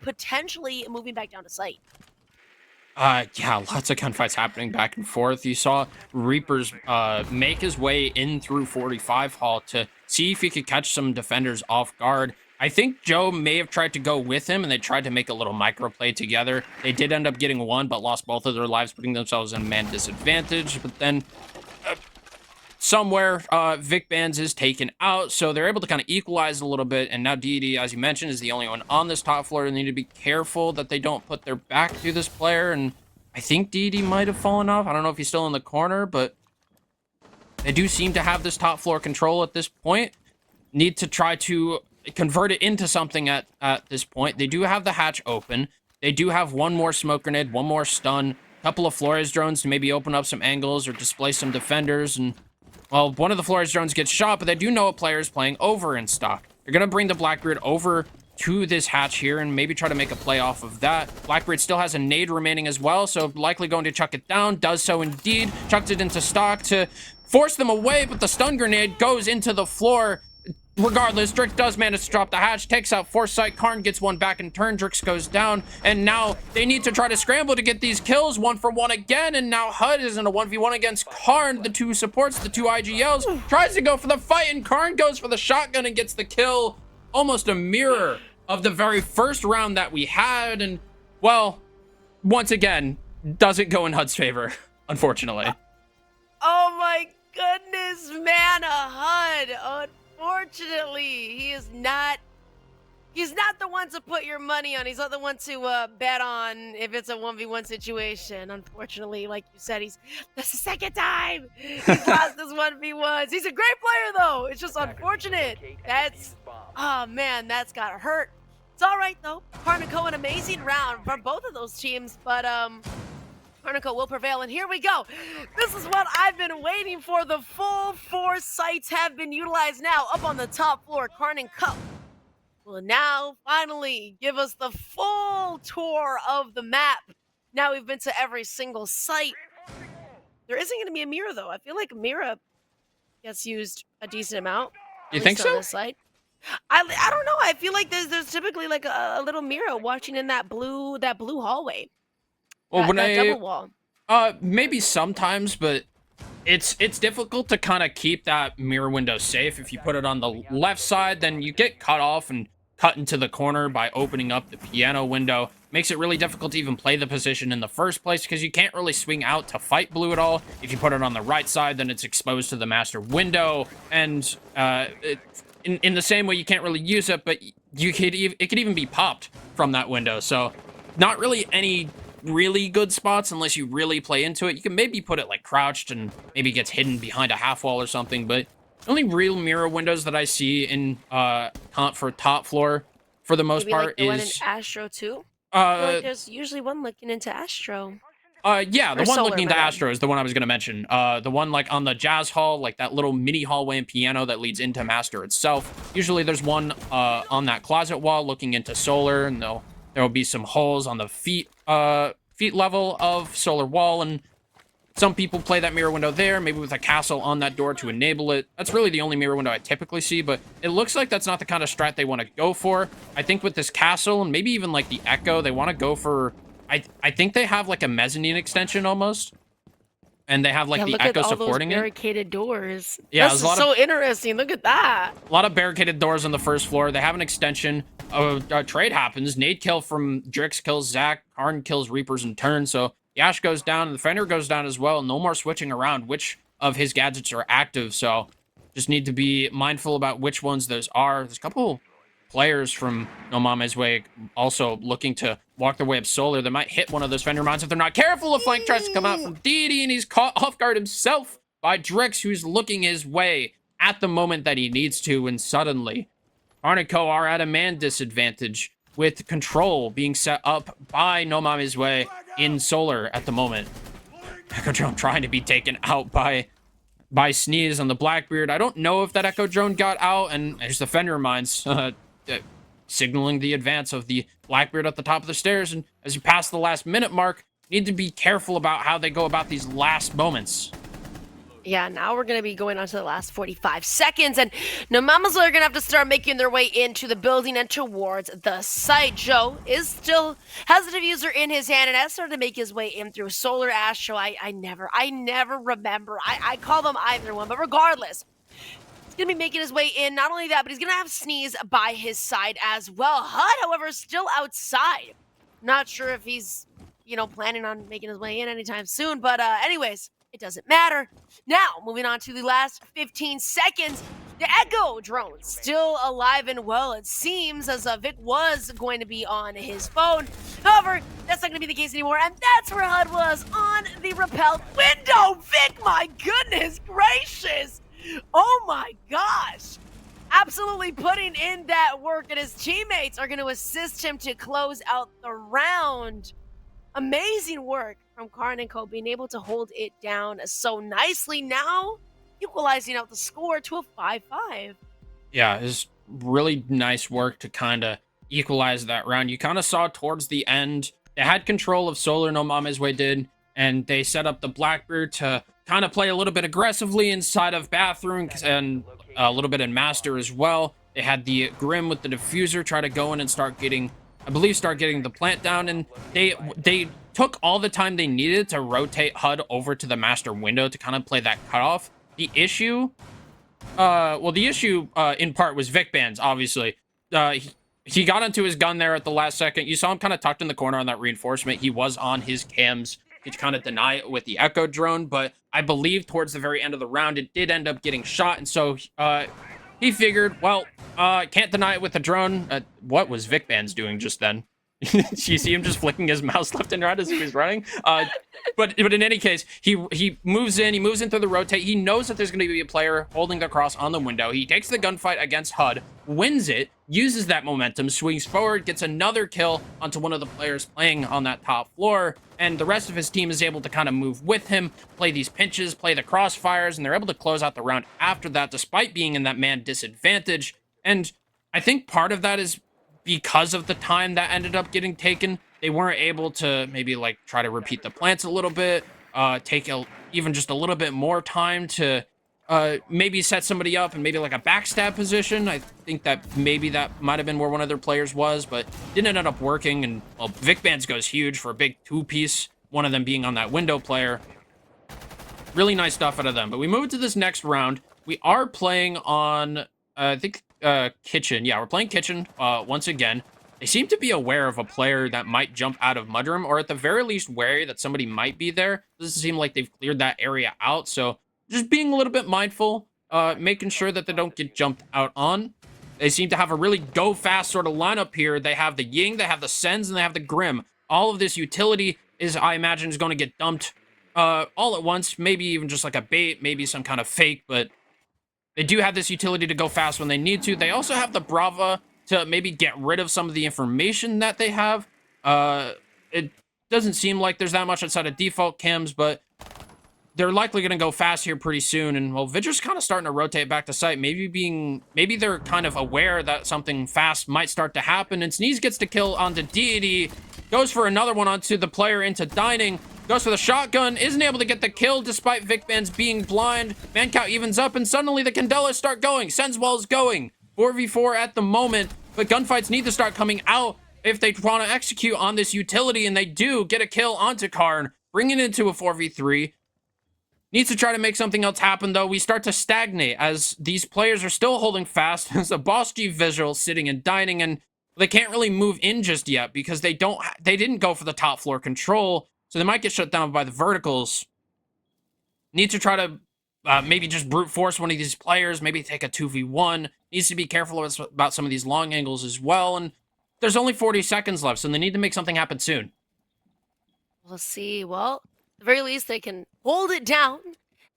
potentially moving back down to site? Yeah, lots of gunfights happening back and forth. You saw Reapers make his way in through 45 Hall to see if he could catch some defenders off guard. I think Joe may have tried to go with him, and they tried to make a little microplay together. They did end up getting one, but lost both of their lives, putting themselves in a man disadvantage. But then somewhere, Vic Bands is taken out, so they're able to kind of equalize a little bit, and now Deity, as you mentioned, is the only one on this top floor. They need to be careful that they don't put their back to this player, and I think Deity might have fallen off. I don't know if he's still in the corner, but they do seem to have this top floor control at this point. Need to try to convert it into something at this point. They do have the hatch open. They do have one more smoke grenade, one more stun, a couple of Flores drones to maybe open up some angles or displace some defenders, and well, one of the Flores drones gets shot, but they do know a player is playing over in stock. They're going to bring the Blackbeard over to this hatch here and maybe try to make a play off of that. Blackbeard still has a nade remaining as well, so likely going to chuck it down. Does so indeed. Chucks it into stock to force them away, but the stun grenade goes into the floor. Regardless, Drix does manage to drop the hatch, takes out Foresight. KARN gets one back in turn. Drix goes down, and now they need to try to scramble to get these kills. 1-for-1 again, and now HUD is in a 1v1 against KARN. The two supports, the two IGLs, tries to go for the fight, and KARN goes for the shotgun and gets the kill. Almost a mirror of the very first round that we had, and, well, once again, doesn't go in HUD's favor, unfortunately. Oh my goodness, man, a HUD. Unfortunately, he's not the one to put your money on. He's not the one to bet on if it's a 1v1 situation. Unfortunately, like you said, that's the second time he's lost his 1v1s. He's a great player, though. It's just unfortunate. Oh man, that's gotta hurt. It's all right though. KARN and Co, an amazing round from both of those teams, but KARN and Co will prevail, and here we go. This is what I've been waiting for. The full 4 sites have been utilized now. Up on the top floor, KARN and Co will now finally give us the full tour of the map. Now we've been to every single site. There isn't going to be a mirror, though. I feel like a mirror gets used a decent amount. You think so? On this site. I don't know. I feel like there's typically like a little mirror watching in that blue hallway. Well, that double wall. Maybe sometimes, but it's difficult to kind of keep that mirror window safe. If you put it on the left side, then you get cut off and cut into the corner by opening up the piano window. Makes it really difficult to even play the position in the first place because you can't really swing out to fight blue at all. If you put it on the right side, then it's exposed to the master window, and in the same way you can't really use it, but it could even be popped from that window. So not really any really good spots unless you really play into it. You can maybe put it like crouched and maybe gets hidden behind a half wall or something, but the only real mirror windows that I see in for top floor for the most part like the one in is Astro too. Like there's usually one looking into Astro. Yeah, the one looking into Astro is the one I was gonna mention. The one like on the Jazz Hall, like that little mini hallway and piano that leads into Master itself. Usually there's one on that closet wall looking into Solar, and there will be some holes on the feet level of Solar wall, and Some people play that mirror window there, maybe with a castle on that door to enable it. That's really the only mirror window I typically see, but it looks like that's not the kind of strat they want to go for. I think with this castle and maybe even like the echo, they want to go for... I think they have like a mezzanine extension almost. And they have like the echo supporting it. Barricaded doors. Yeah, this is so interesting. Look at that. A lot of barricaded doors on the first floor. They have an extension. A trade happens. Nade kill from Drix kills Zach. KARN kills Reapers in turn. So Yash goes down. And the Fender goes down as well. No more switching around which of his gadgets are active. So just need to be mindful about which ones those are. There's a couple players from No Mame's Way also looking to walk their way up Solar. They might hit one of those Fender mines if they're not careful. A flank tries to come out from Deity, and he's caught off guard himself by Drix, who's looking his way at the moment that he needs to, and suddenly KARN and Co are at a man disadvantage with control being set up by No Mame's Way in Solar at the moment. Echo Drone trying to be taken out by Sneeze on the Blackbeard. I don't know if that Echo Drone got out, and there's the Fender mines signaling the advance of the Blackbeard at the top of the stairs. And as you pass the last minute mark, you need to be careful about how they go about these last moments. Yeah, now we're going to be going on to the last 45 seconds, and No Mame's Way are going to have to start making their way into the building and towards the site. Joe is still has the diffuser in his hand and has started to make his way in through Solar Astro. I never remember. I call them either one, but regardless, he's going to be making his way in. Not only that, but he's going to have Sneeze by his side as well. HUD, however, is still outside. Not sure if he's, planning on making his way in anytime soon, but anyways, it doesn't matter. Now, moving on to the last 15 seconds. The Echo Drone still alive and well, it seems, as Vic was going to be on his phone. However, that's not going to be the case anymore, and that's where HUD was on the rappelled window. Vic, my goodness gracious. Oh my gosh. Absolutely putting in that work, and his teammates are going to assist him to close out the round. Amazing work from KARN and Co, being able to hold it down so nicely, now equalizing out the score to a 5-5. Yeah, it's really nice work to kind of equalize that round. You kind of saw towards the end, they had control of Solar, No Mame's Way did, and they set up the Blackbeard to kind of play a little bit aggressively inside of Bathroom and a little bit in Master as well. They had the Grim with the diffuser try to go in and start getting the plant down, and they took all the time they needed to rotate HUD over to the Master window to kind of play that cutoff. The issue, in part was Vic Bands, obviously. He got into his gun there at the last second. You saw him kind of tucked in the corner on that reinforcement. He was on his cams to kind of deny it with the Echo Drone, but I believe towards the very end of the round, it did end up getting shot, and so he figured, well, can't deny it with the drone. What was Vic Bands doing just then? You see him just flicking his mouse left and right as he was running. But in any case, he moves in through the rotate. He knows that there's going to be a player holding the cross on the window. He takes the gunfight against HUD, wins it, uses that momentum, swings forward, gets another kill onto one of the players playing on that top floor, and the rest of his team is able to kind of move with him, play these pinches, play the crossfires, and they're able to close out the round after that, despite being in that man disadvantage. And I think part of that is because of the time that ended up getting taken. They weren't able to maybe like try to repeat the plants a little bit, take even just a little bit more time to maybe set somebody up and maybe like a backstab position. I think that maybe that might have been where one of their players was, but didn't end up working. And well, Vic Bands goes huge for a big two-piece, one of them being on that window player. Really nice stuff out of them. But we move to this next round. We are playing on, I think, Kitchen. Yeah, we're playing Kitchen once again. They seem to be aware of a player that might jump out of Mudroom, or at the very least wary that somebody might be there. Doesn't seem like they've cleared that area out, so just being a little bit mindful, making sure that they don't get jumped out on. They seem to have a really go-fast sort of lineup here. They have the Ying, they have the Sens, and they have the Grim. All of this utility is, I imagine, is going to get dumped all at once, maybe even just like a bait, maybe some kind of fake, but they do have this utility to go fast when they need to. They also have the Brava to maybe get rid of some of the information that they have. It doesn't seem like there's that much outside of default cams, but they're likely going to go fast here pretty soon. And, well, Vidger's kind of starting to rotate back to site. Maybe they're kind of aware that something fast might start to happen. And Sneeze gets the kill onto Deity. Goes for another one onto the player into Dining. Goes for the shotgun, isn't able to get the kill despite Vic Vans being blind. Man count evens up, and suddenly the Candelas start going. Senswell's going. 4v4 at the moment, but gunfights need to start coming out if they want to execute on this utility, and they do get a kill onto KARN, bringing it into a 4v3. Needs to try to make something else happen, though. We start to stagnate as these players are still holding fast. There's a Boss G visual sitting and dining, and they can't really move in just yet because they didn't go for the top floor control, so they might get shut down by the verticals. Need to try to maybe just brute force one of these players, maybe take a 2v1. Needs to be careful about some of these long angles as well, and there's only 40 seconds left, so they need to make something happen soon. We'll see. Well, at the very least, they can hold it down.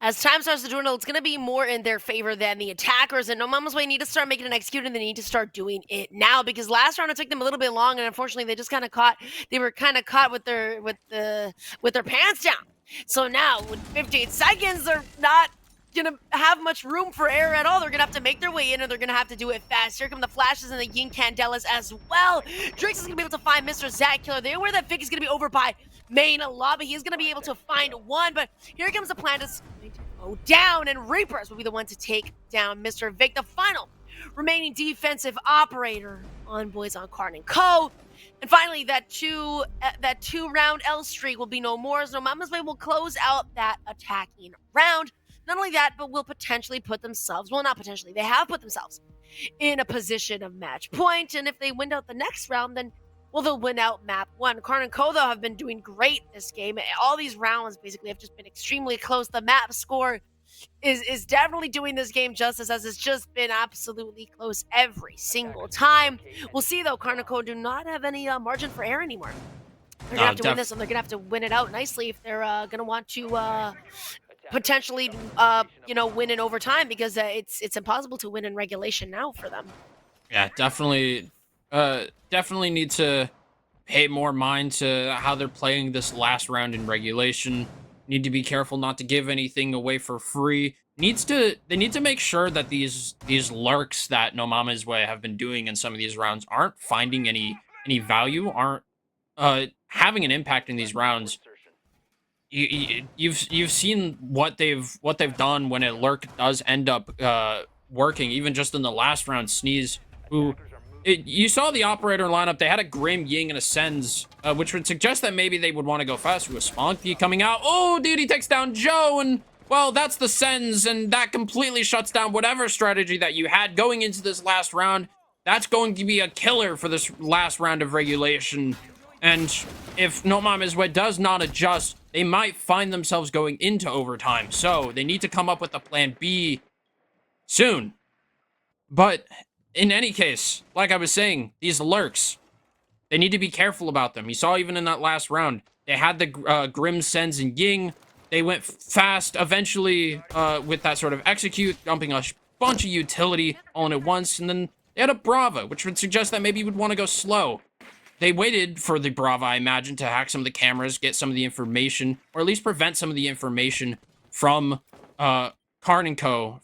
As time starts to dwindle, it's going to be more in their favor than the attackers. And No Mama's Way need to start making an execute, and they need to start doing it now, because last round it took them a little bit long, and unfortunately, they just kind of caught. They were kind of caught with their pants down. So now, with 15 seconds, they're not gonna have much room for error at all. They're gonna have to make their way in, and they're gonna have to do it fast. Here come the flashes and the Yin Candelas as well. Drix is gonna be able to find Mr. Zach Killer. They're aware that Vic is gonna be over by main lobby. He's gonna be able to find one, but here comes the plan to go down, and Reapers will be the one to take down Mr. Vic, the final remaining defensive operator on Boys on KARN & Co. And finally, that two-round L streak will be no more, as No Mama's Way will close out that attacking round. Not only that, but will potentially put themselves, well, not potentially, they have put themselves in a position of match point. And if they win out the next round, then, well, they'll win out map 1. KARN & Co, though, have been doing great this game. All these rounds basically have just been extremely close. The map score is definitely doing this game justice, as it's just been absolutely close every single time. We'll see, though, KARN & Co do not have any margin for error anymore. They're going to have to win this, and they're going to have to win it out nicely if they're going to want to potentially, win in overtime, because it's impossible to win in regulation now for them. Yeah, definitely need to pay more mind to how they're playing this last round in regulation. Need to be careful not to give anything away for free. They need to make sure that these lurks that No Mama's Way have been doing in some of these rounds aren't finding any value, aren't having an impact in these rounds. You've seen what they've done when a lurk does end up working. Even just in the last round, Sneeze, you saw the operator lineup. They had a Grim, Ying, and a Sens, which would suggest that maybe they would want to go fast. With a Spunky coming out. Oh, dude, he takes down Joe, and well, that's the Sens, and that completely shuts down whatever strategy that you had going into this last round. That's going to be a killer for this last round of regulation. And if No Mama's Way does not adjust, they might find themselves going into overtime. So they need to come up with a plan B soon. But in any case, like I was saying, these lurks, they need to be careful about them. You saw even in that last round, they had the Grim, Sens, and Ying. They went fast, eventually, with that sort of execute, dumping a bunch of utility all in at once. And then they had a Brava, which would suggest that maybe you would want to go slow. They waited for the Brava, I imagine, to hack some of the cameras, get some of the information, or at least prevent some of the information from KARN & Co,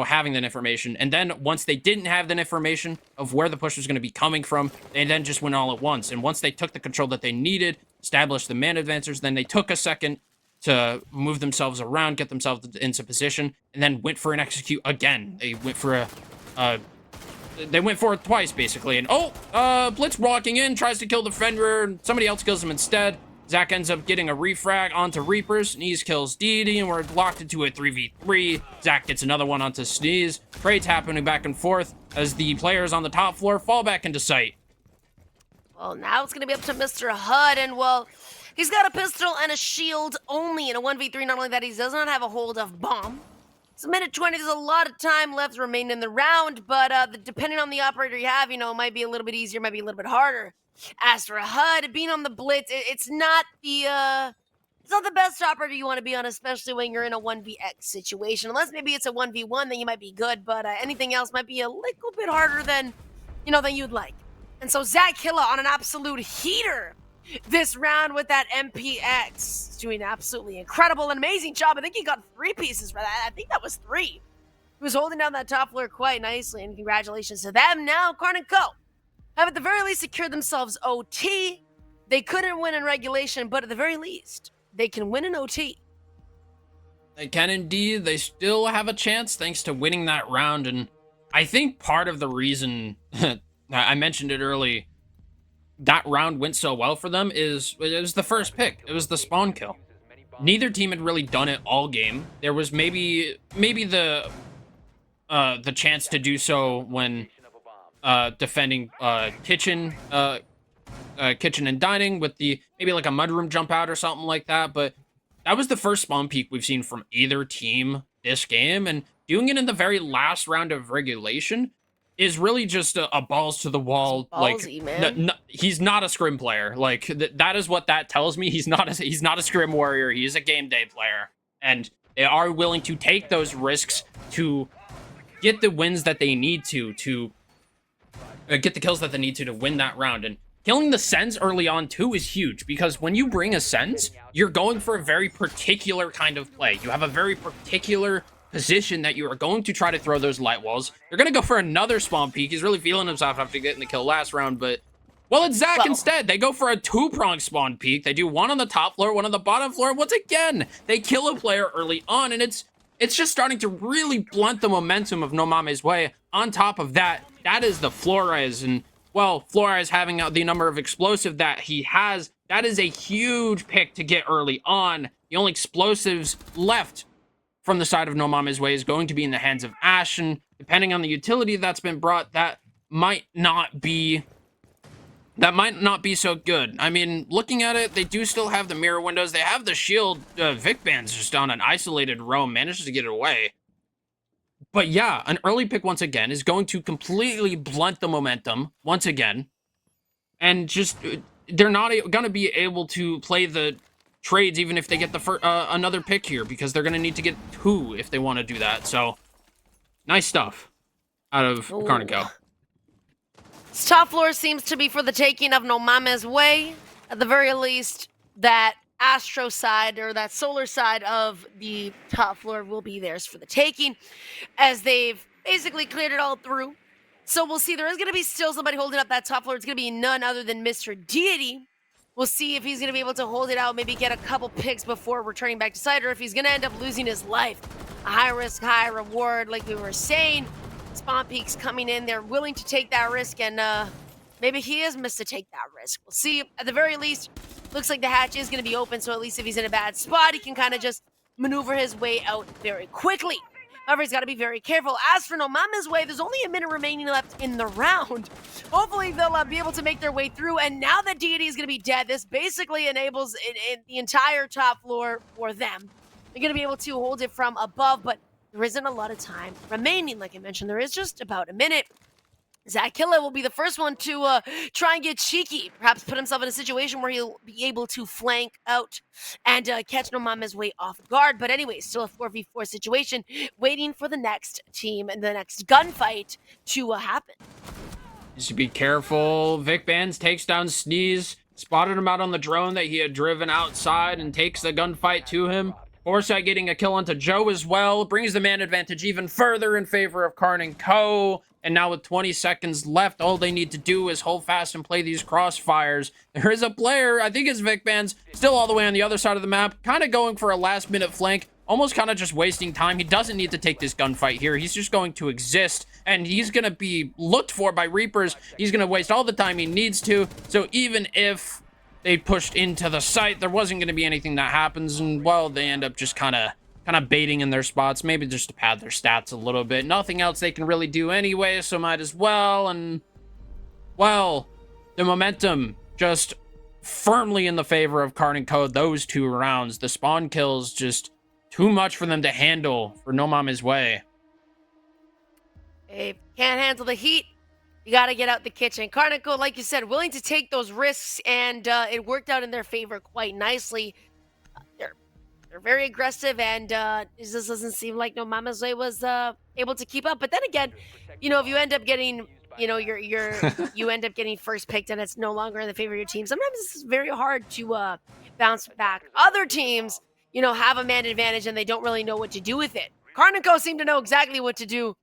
having that information. And then once they didn't have that information of where the push was going to be coming from, they then just went all at once. And once they took the control that they needed, established the man advancers, then they took a second to move themselves around, get themselves into position, and then went for an execute again. They went for they went for it twice, basically. And, Blitz walking in, tries to kill the Fenrir, and somebody else kills him instead. Zach ends up getting a refrag onto Reapers. Sneeze kills Dee, and we're locked into a 3v3. Zach gets another one onto Sneeze. Trades happening back and forth as the players on the top floor fall back into sight. Well, now it's going to be up to Mr. HUD, and, well, he's got a pistol and a shield only in a 1v3. Not only that, he does not have a hold of bomb. It's a minute 20. There's a lot of time left remaining in the round, but depending on the operator you have, it might be a little bit easier, might be a little bit harder. As for HUD, being on the blitz, it's not the best operator you want to be on, especially when you're in a 1vx situation. Unless maybe it's a 1v1, then you might be good, but anything else might be a little bit harder than you'd like. And so Zach Killa on an absolute heater this round with that MPX. He's doing absolutely incredible, an amazing job. I think he got 3 pieces for that. I think that was 3. He was holding down that top floor quite nicely, and congratulations to them. Now, KARN & Co have at the very least secured themselves OT. They couldn't win in regulation, but at the very least, they can win an OT. They can indeed. They still have a chance thanks to winning that round. And I think part of the reason I mentioned it early, that round went so well for them is it was the first pick. It was the spawn kill. Neither team had really done it all game. There was maybe the chance to do so when defending kitchen and dining with the maybe like a mudroom jump out or something like that, but that was the first spawn peek we've seen from either team this game, and doing it in the very last round of regulation is really just a balls to the wall. Ballsy, man. He's not a scrim player. Like that is what that tells me. He's not a scrim warrior. He's a game day player, and they are willing to take those risks to get the wins that they need to get the kills that they need to win that round. And killing the Sens early on too is huge, because when you bring a Sens, you're going for a very particular kind of play. You have a very particular position that you are going to try to throw those light walls. You're going to go for another spawn peek. He's really feeling himself after getting the kill last round, but well, it's Zach instead. They go for a two-prong spawn peek. They do one on the top floor, one on the bottom floor. Once again, they kill a player early on, and it's just starting to really blunt the momentum of No Mame's Way. On top of that, that is the Flores, and well, Flores having the number of explosive that he has, that is a huge pick to get early on. The only explosives left from the side of No Mame's Way is going to be in the hands of Ash, and depending on the utility that's been brought, that might not be so good. I mean, looking at it, they do still have the mirror windows. They have the shield. Vic Band's just on an isolated roam, manages to get it away. But yeah, an early pick once again is going to completely blunt the momentum once again. And just, they're not going to be able to play the trades even if they get the another pick here, because they're going to need to get 2 if they want to do that. So, nice stuff out of KARN. This top floor seems to be for the taking of No Mame's Way. At the very least, that Astro side, or that solar side of the top floor, will be theirs for the taking, as they've basically cleared it all through. So we'll see. There is going to be still somebody holding up that top floor. It's going to be none other than Mr. Deity. We'll see if he's going to be able to hold it out, maybe get a couple picks before returning back to site, or if he's going to end up losing his life. A high risk, high reward, like we were saying. Spawn peeks coming in. They're willing to take that risk, and maybe he is missed to take that risk. We'll see. At the very least, looks like the hatch is going to be open, so at least if he's in a bad spot, he can kind of just maneuver his way out very quickly. However, he's got to be very careful. As for No Mame's Way, there's only a minute remaining left in the round. Hopefully, they'll be able to make their way through. And now that Deity is going to be dead, this basically enables the entire top floor for them. They're going to be able to hold it from above, but there isn't a lot of time remaining. Like I mentioned, there is just about a minute. Zach Killa will be the first one to try and get cheeky, perhaps put himself in a situation where he'll be able to flank out and catch No Mame's Way off guard. But anyway, still a 4v4 situation, waiting for the next team and the next gunfight to happen. You should be careful. Vic Bands takes down Sneeze, spotted him out on the drone that he had driven outside, and takes the gunfight to him. Foresight getting a kill onto Joe as well, brings the man advantage even further in favor of KARN & Co. And now with 20 seconds left, all they need to do is hold fast and play these crossfires. There is a player, I think it's Vic Bands, still all the way on the other side of the map, kind of going for a last-minute flank, almost kind of just wasting time. He doesn't need to take this gunfight here. He's just going to exist, and he's going to be looked for by Reapers. He's going to waste all the time he needs to, so even if they pushed into the site, there wasn't going to be anything that happens, and well, they end up just kind of baiting in their spots, maybe just to pad their stats a little bit. Nothing else they can really do anyway, so might as well. And well, the momentum just firmly in the favor of KARN & Co. Those 2 rounds, the spawn kills just too much for them to handle for No Mame's Way. If can't handle the heat, you got to get out the kitchen. KARN & Co., like you said, willing to take those risks, and it worked out in their favor quite nicely. They're very aggressive, and it just doesn't seem like No Mame's Way was able to keep up. But then again, you know, if you end up getting, you know, you end up getting first picked, and it's no longer in the favor of your team, sometimes it's very hard to bounce back. Other teams, you know, have a man advantage, and they don't really know what to do with it. KARN & Co. seem to know exactly what to do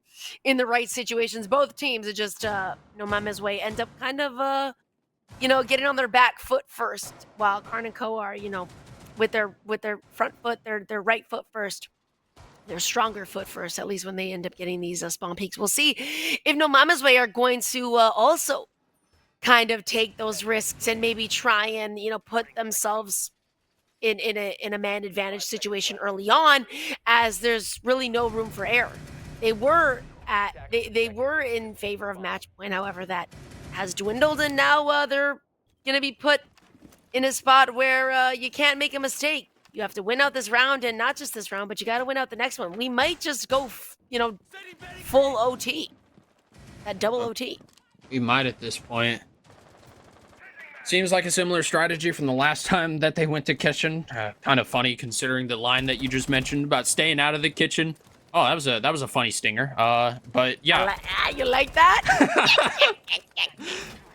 in the right situations. Both teams, it just No Mame's Way end up kind of, you know, getting on their back foot first, while KARN & Co. are, you know, with their front foot, their right foot first. Their stronger foot first, at least when they end up getting these spawn peaks. We'll see if No Mama's Way are going to also kind of take those risks and maybe try and, you know, put themselves in a man advantage situation early on, as there's really no room for error. They were in favor of match point, however, that has dwindled, and now they're gonna be put in a spot where you can't make a mistake. You have to win out this round, and not just this round, but you got to win out the next one. We might just go, you know, full OT, that double OT. We might at this point. Seems like a similar strategy from the last time that they went to kitchen. Kind of funny considering the line that you just mentioned about staying out of the kitchen. Oh, that was a funny stinger. But yeah. You like that?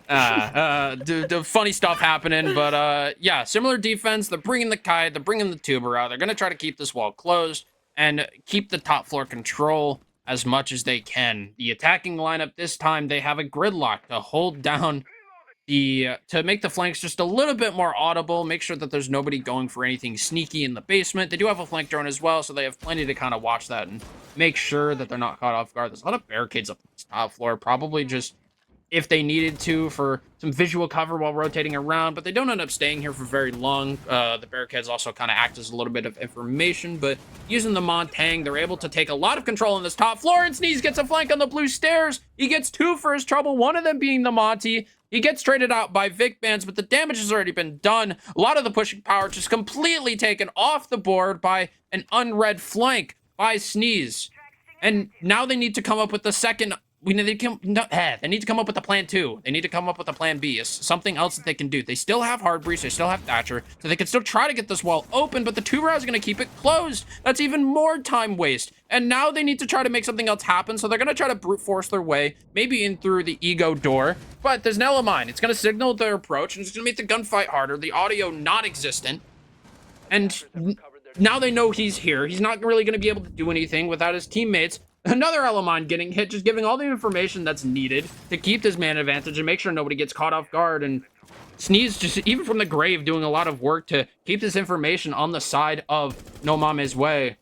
The funny stuff happening, but yeah, similar defense. They're bringing the kite, they're bringing the tuber out. They're gonna try to keep this wall closed and keep the top floor control as much as they can. The attacking lineup this time, they have a gridlock to hold down to make the flanks just a little bit more audible, make sure that there's nobody going for anything sneaky in the basement. They do have a flank drone as well, so they have plenty to kind of watch that and make sure that they're not caught off guard. There's a lot of barricades up on this top floor, probably just if they needed to for some visual cover while rotating around, but they don't end up staying here for very long. The barricades also kind of act as a little bit of information, but using the Montang, they're able to take a lot of control on this top floor, and Sneeze gets a flank on the blue stairs. He gets 2 for his trouble, one of them being the Monty. He gets traded out by Vic Bands, but the damage has already been done. A lot of the pushing power just completely taken off the board by an unread flank by Sneeze. And now they need to come up with the second... they need to come up with a plan 2. They need to come up with a plan B. Something else that they can do. They still have Hard Breach. They still have Thatcher. So they can still try to get this wall open, but the tuber is going to keep it closed. That's even more time waste. And now they need to try to make something else happen. So they're going to try to brute force their way, maybe in through the ego door. But there's an Ella mine. It's going to signal their approach, and it's going to make the gunfight harder. The audio non-existent. And now they know he's here. He's not really going to be able to do anything without his teammates. Another Elamon getting hit, just giving all the information that's needed to keep this man advantage and make sure nobody gets caught off guard. And Sneeze just, even from the grave, doing a lot of work to keep this information on the side of No Mama's Way.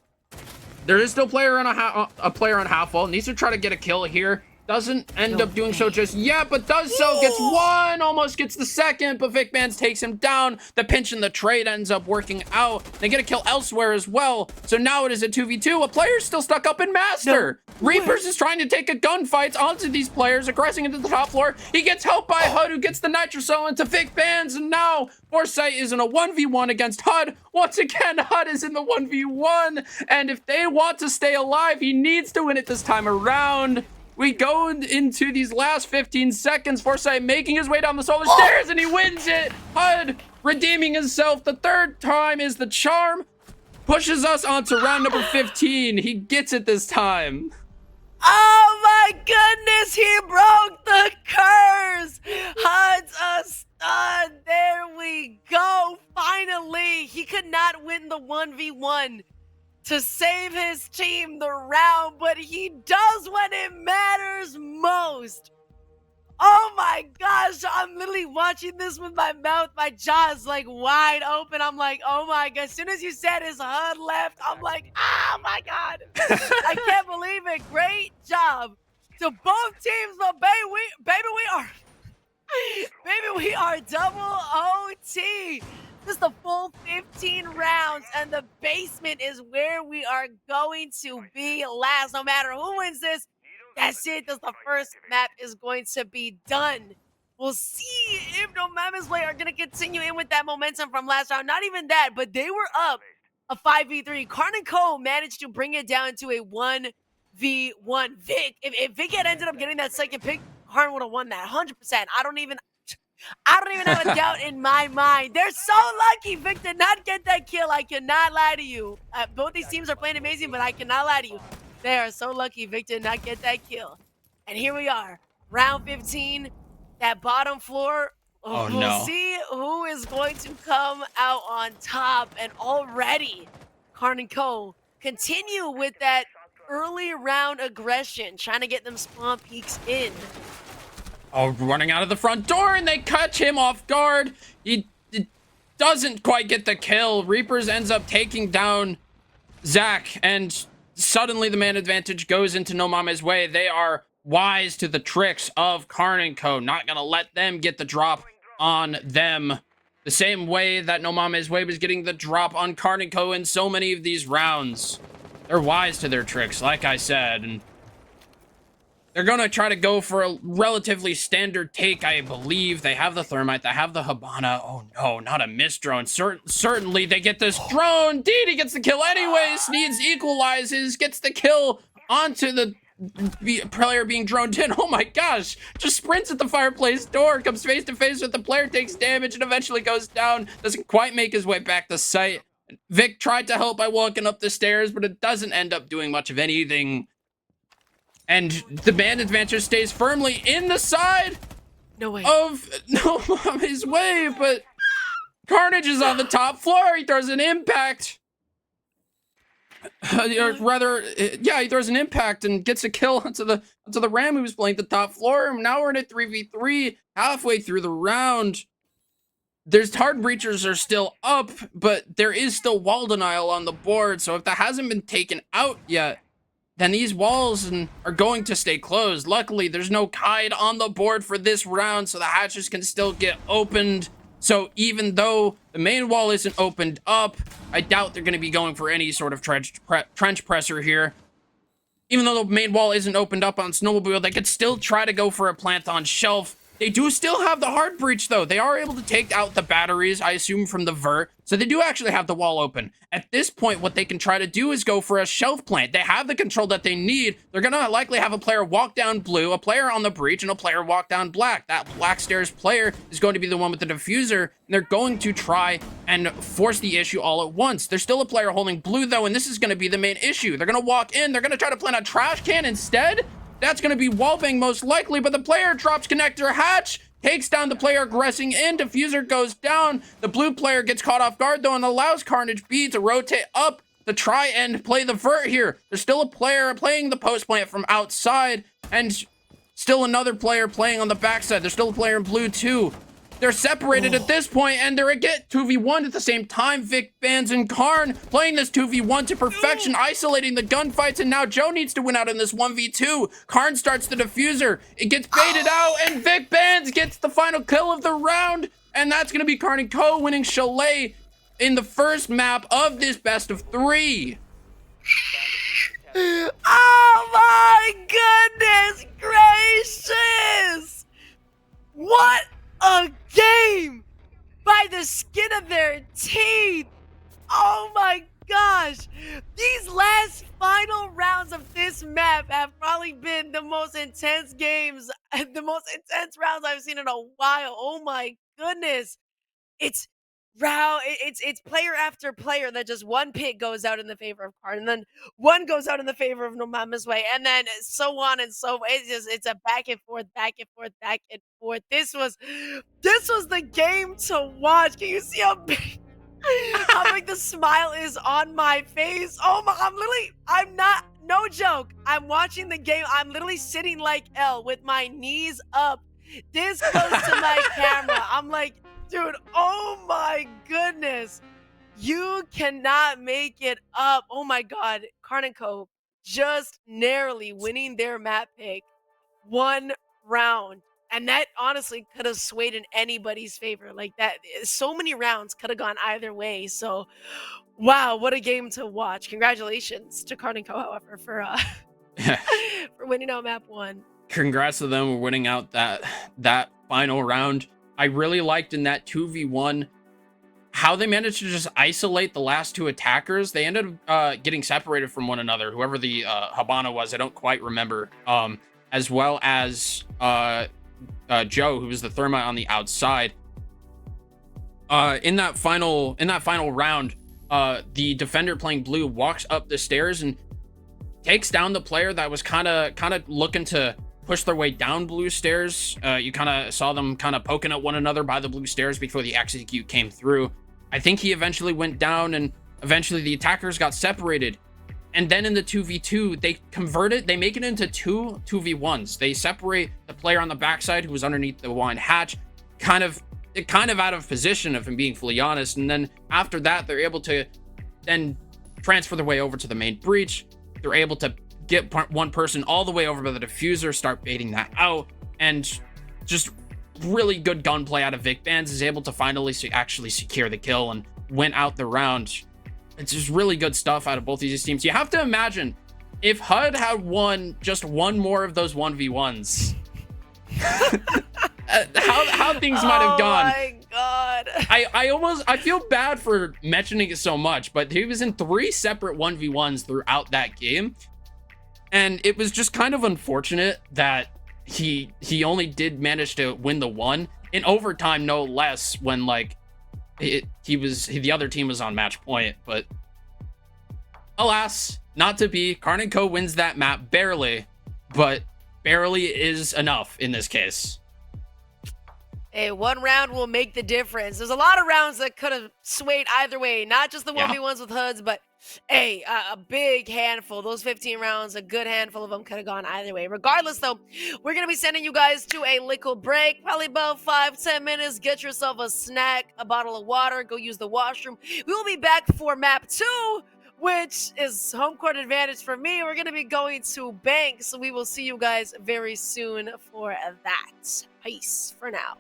There is still a player on half wall. Needs to try to get a kill here. Doesn't end up doing so just yet, but does so. Gets 1, almost gets the second, but Vic Bands takes him down. The pinch and the trade ends up working out. They get a kill elsewhere as well. So now it is a 2v2. A player's still stuck up in Master. No. Reapers is trying to take a gunfight onto these players, aggressing into the top floor. He gets helped by HUD, who gets the Nitro Cell into Vic Bands, and now Foresight is in a 1v1 against HUD. Once again, HUD is in the 1v1, and if they want to stay alive, he needs to win it this time around. We go into these last 15 seconds. Foresight making his way down the solar stairs, and he wins it. HUD redeeming himself. The 3rd time is the charm. Pushes us on to round number 15. He gets it this time. Oh my goodness, he broke the curse. HUD's a stud. There we go. Finally, he could not win the 1v1 to save his team the round, but he does when it matters most. Oh my gosh, I'm literally watching this with my mouth, my jaw's like wide open. I'm like, oh my god. As soon as you said his HUD left, I'm like, oh my god. I can't believe it. Great job to both teams, but baby, we are double OT. This is the full 15 rounds, and the basement is where we are going to be last. No matter who wins this, that's it. That's the first map is going to be done. We'll see if No Mama's Way are going to continue in with that momentum from last round. Not even that, but they were up a 5v3. KARN and Co managed to bring it down to a 1v1. Vic, if Vic had ended up getting that second pick, KARN would have won that 100%. I don't even have a doubt in my mind. They're so lucky Vic did not get that kill. I cannot lie to you. Both these teams are playing amazing, but I cannot lie to you. They are so lucky Vic did not get that kill. And here we are, round 15, that bottom floor. We'll see who is going to come out on top. And already, KARN and Co continue with that early round aggression, trying to get them spawn peaks in. Oh, running out of the front door, and they catch him off guard. He doesn't quite get the kill. Reapers ends up taking down Zach, and suddenly the man advantage goes into No Mame's Way. They are wise to the tricks of KARN and Co. Not gonna let them get the drop on them. The same way that No Mame's Way was getting the drop on KARN and Co. in so many of these rounds. They're wise to their tricks, like I said, and they're gonna try to go for a relatively standard take, I believe. They have the Thermite, they have the Habana. Oh no, not a missed drone. Certainly they get this drone. Didi gets the kill anyway. Sneeds equalizes, gets the kill onto the player being droned in. Oh my gosh, just sprints at the fireplace door, comes face to face with the player, takes damage, and eventually goes down. Doesn't quite make his way back to site. Vic tried to help by walking up the stairs, but it doesn't end up doing much of anything. And the man advantage stays firmly in the side of No Mame's Way, but Carnage is on the top floor. He throws an impact. Or rather, yeah, he throws an impact and gets a kill onto the Ram who was playing the top floor. Now we're in a 3v3 halfway through the round. There's hard breachers are still up, but there is still wall denial on the board. So if that hasn't been taken out yet, then these walls are going to stay closed. Luckily, there's no Kide on the board for this round, so the hatches can still get opened. So even though the main wall isn't opened up, I doubt they're going to be going for any sort of trench presser here. Even though the main wall isn't opened up on Snowmobile, they could still try to go for a plant on shelf. They do still have the hard breach, though. They are able to take out the batteries, I assume, from the vert. So they do actually have the wall open. At this point, what they can try to do is go for a shelf plant. They have the control that they need. They're going to likely have a player walk down blue, a player on the breach, and a player walk down black. That black stairs player is going to be the one with the diffuser, and they're going to try and force the issue all at once. There's still a player holding blue, though, and this is going to be the main issue. They're going to walk in. They're going to try to plant a trash can instead. That's going to be wallbang most likely, but the player drops connector hatch, takes down the player aggressing in, diffuser goes down. The blue player gets caught off guard though and allows Carnage B to rotate up to try and play the vert here. There's still a player playing the post plant from outside and still another player playing on the backside. There's still a player in blue too. They're separated at this point, and they're again 2v1 at the same time. Vic, Bans, and KARN playing this 2v1 to perfection, isolating the gunfights, and now Joe needs to win out in this 1v2. KARN starts the diffuser. It gets baited out, and Vic Bans gets the final kill of the round, and that's going to be KARN and Co. winning Chalet in the first map of this best of 3. Oh my goodness gracious! What a game by the skin of their teeth. Oh my gosh, these last final rounds of this map have probably been the most intense games, the most intense rounds I've seen in a while. Oh my goodness, it's it's player after player that just one pick goes out in the favor of KARN, and then one goes out in the favor of No Mame's Way, and then so on and so. It's a back and forth, back and forth, back and forth. This was the game to watch. Can you see how big the smile is on my face? Oh my! I'm not, no joke. I'm watching the game. I'm literally sitting like L with my knees up, this close to my camera. I'm like, dude, oh my goodness. You cannot make it up. Oh my god. KARN and Co. just narrowly winning their map pick 1 round. And that honestly could have swayed in anybody's favor. Like that, so many rounds could have gone either way. So, wow, what a game to watch. Congratulations to KARN and Co, however, for for winning out map 1. Congrats to them for winning out that final round. I really liked in that 2v1 how they managed to just isolate the last 2 attackers. They ended up getting separated from one another, whoever the Habana was, I don't quite remember, as well as Joe, who was the Thermite on the outside. In that final round, the defender playing blue walks up the stairs and takes down the player that was kind of looking to push their way down blue stairs. You kind of saw them kind of poking at one another by the blue stairs before the execute came through. I think he eventually went down, and eventually the attackers got separated. And then in the 2v2, they make it into 2v1s. They separate the player on the backside who was underneath the wine hatch, kind of kind of out of position, if I'm being fully honest. And then after that, they're able to then transfer their way over to the main breach. They're able to get one person all the way over to the diffuser, start baiting that out, and just really good gunplay out of Vic Bands is able to finally actually secure the kill and win out the round. It's just really good stuff out of both of these teams. You have to imagine if HUD had won just one more of those 1v1s, how things might have gone. Oh my god. I feel bad for mentioning it so much, but he was in 3 separate 1v1s throughout that game. And it was just kind of unfortunate that he only did manage to win the one in overtime, no less, when like the other team was on match point. But alas, not to be. KARN & Co wins that map barely, but barely is enough in this case. Hey, one round will make the difference. There's a lot of rounds that could have swayed either way, not just the 1v1s with HUDs, but hey, a big handful. Those 15 rounds, a good handful of them could have gone either way. Regardless, though, we're going to be sending you guys to a little break, probably about 5-10 minutes. Get yourself a snack, a bottle of water, go use the washroom. We will be back for map 2, which is home court advantage for me. We're going to be going to Bank, so we will see you guys very soon for that. Peace for now.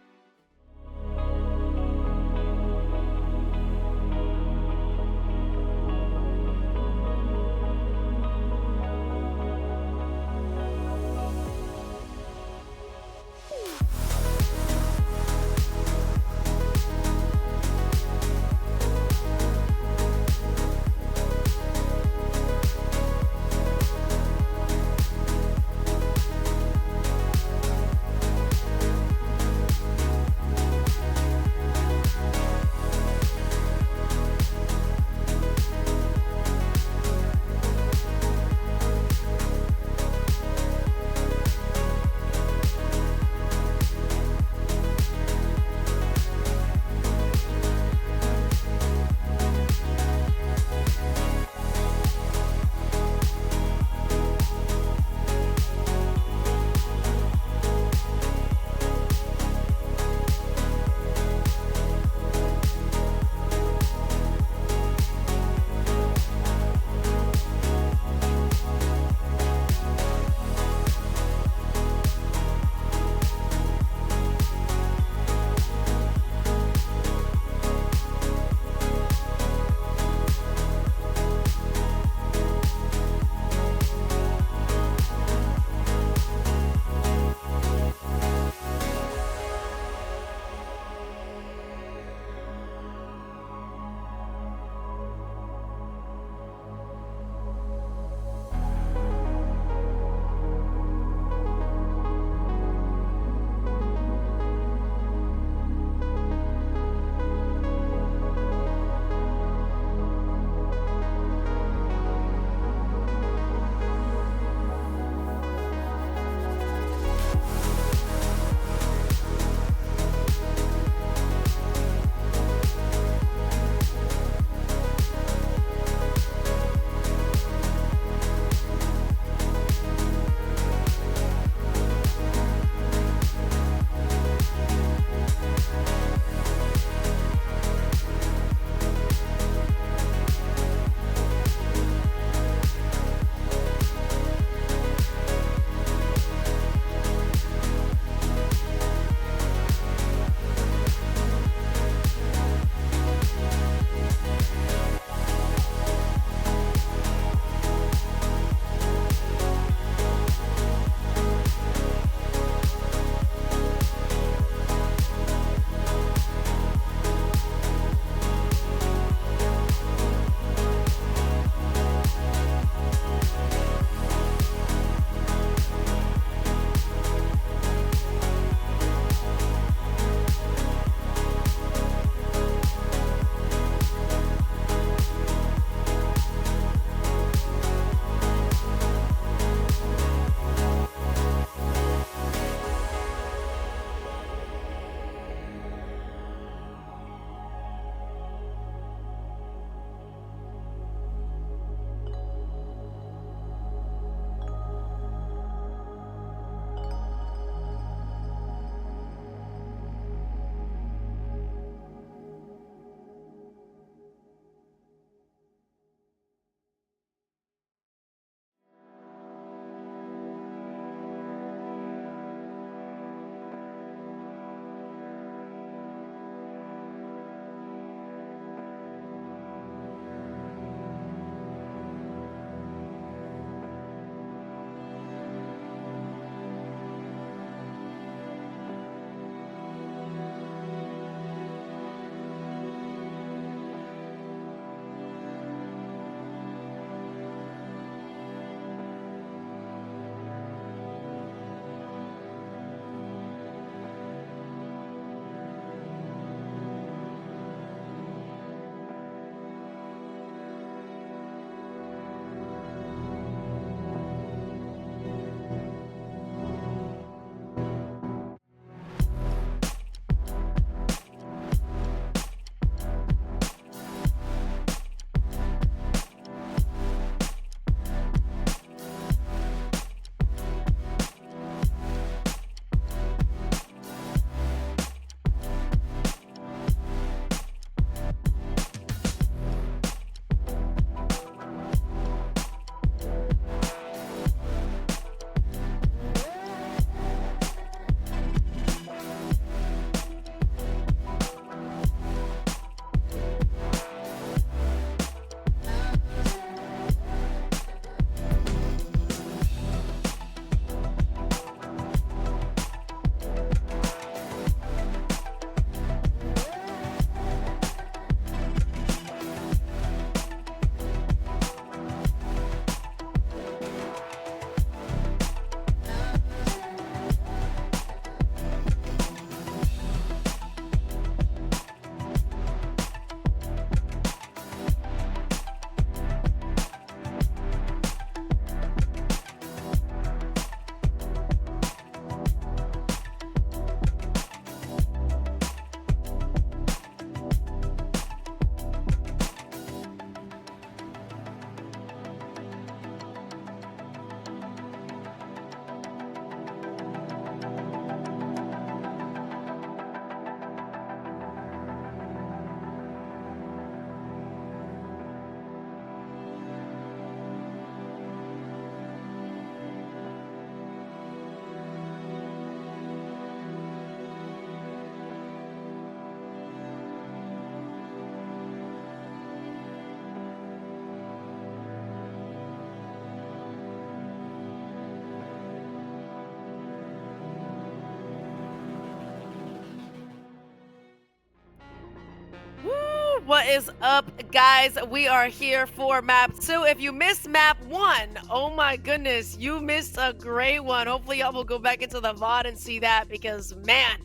What is up, guys? We are here for map 2. If you missed map 1, oh my goodness, you missed a great one. Hopefully y'all will go back into the VOD and see that, because man,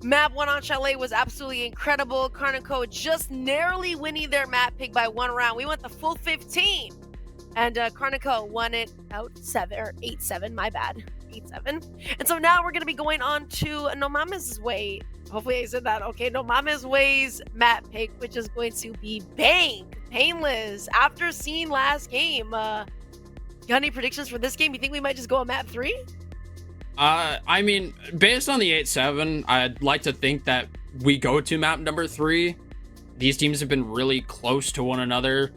map 1 on Chalet was absolutely incredible. KARN just narrowly winning their map pick by 1 round. We went the full 15, and KARN won it out 8-7, my bad, 8-7. And so now we're going to be going on to No MAMES WEY. Hopefully I said that okay. No MAMES WEY's map pick, which is going to be Bank Painless. After seeing last game, got any predictions for this game? You think we might just go on map 3? I mean, based on the 8-7, I'd like to think that we go to map number 3. These teams have been really close to one another.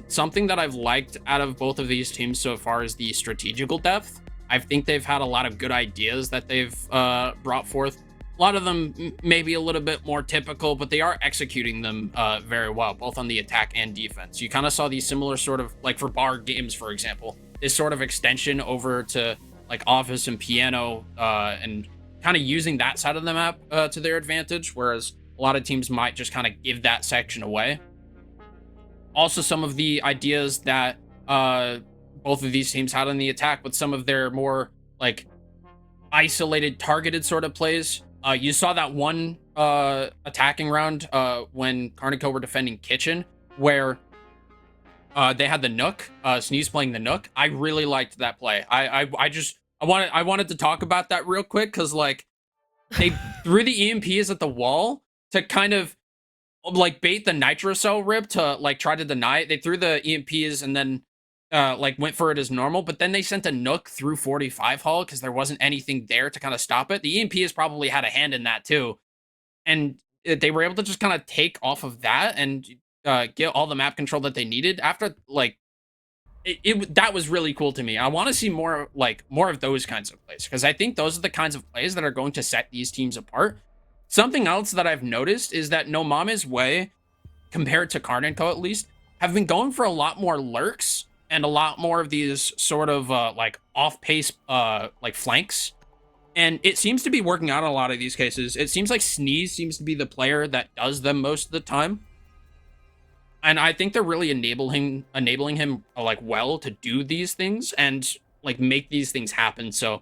Something that I've liked out of both of these teams so far is the strategical depth. I think they've had a lot of good ideas that they've brought forth. A lot of them maybe a little bit more typical, but they are executing them very well, both on the attack and defense. You kind of saw these similar sort of, like for bar games, for example, this sort of extension over to like Office and Piano, and kind of using that side of the map to their advantage, whereas a lot of teams might just kind of give that section away. Also, some of the ideas that both of these teams had on the attack with some of their more like isolated, targeted sort of plays. You saw that one attacking round when KARN were defending Kitchen, where they had the Nook, Sneeze playing the Nook. I really liked that play. I wanted to talk about that real quick, because like they threw the EMPs at the wall to kind of like bait the Nitro Cell rip to like try to deny it. They threw the EMPs and then like went for it as normal, but then they sent a Nook through 45 hull because there wasn't anything there to kind of stop it. The EMPs probably had a hand in that too, and they were able to just kind of take off of that and get all the map control that they needed after. Like that was really cool to me. I want to see more of those kinds of plays, because I think those are the kinds of plays that are going to set these teams apart. Something else that I've noticed is that No MAMES WEY, compared to KARN at least, have been going for a lot more lurks and a lot more of these sort of like off-pace like flanks. And it seems to be working out in a lot of these cases. It seems like Sneeze seems to be the player that does them most of the time. And I think they're really enabling him like well to do these things and like make these things happen. So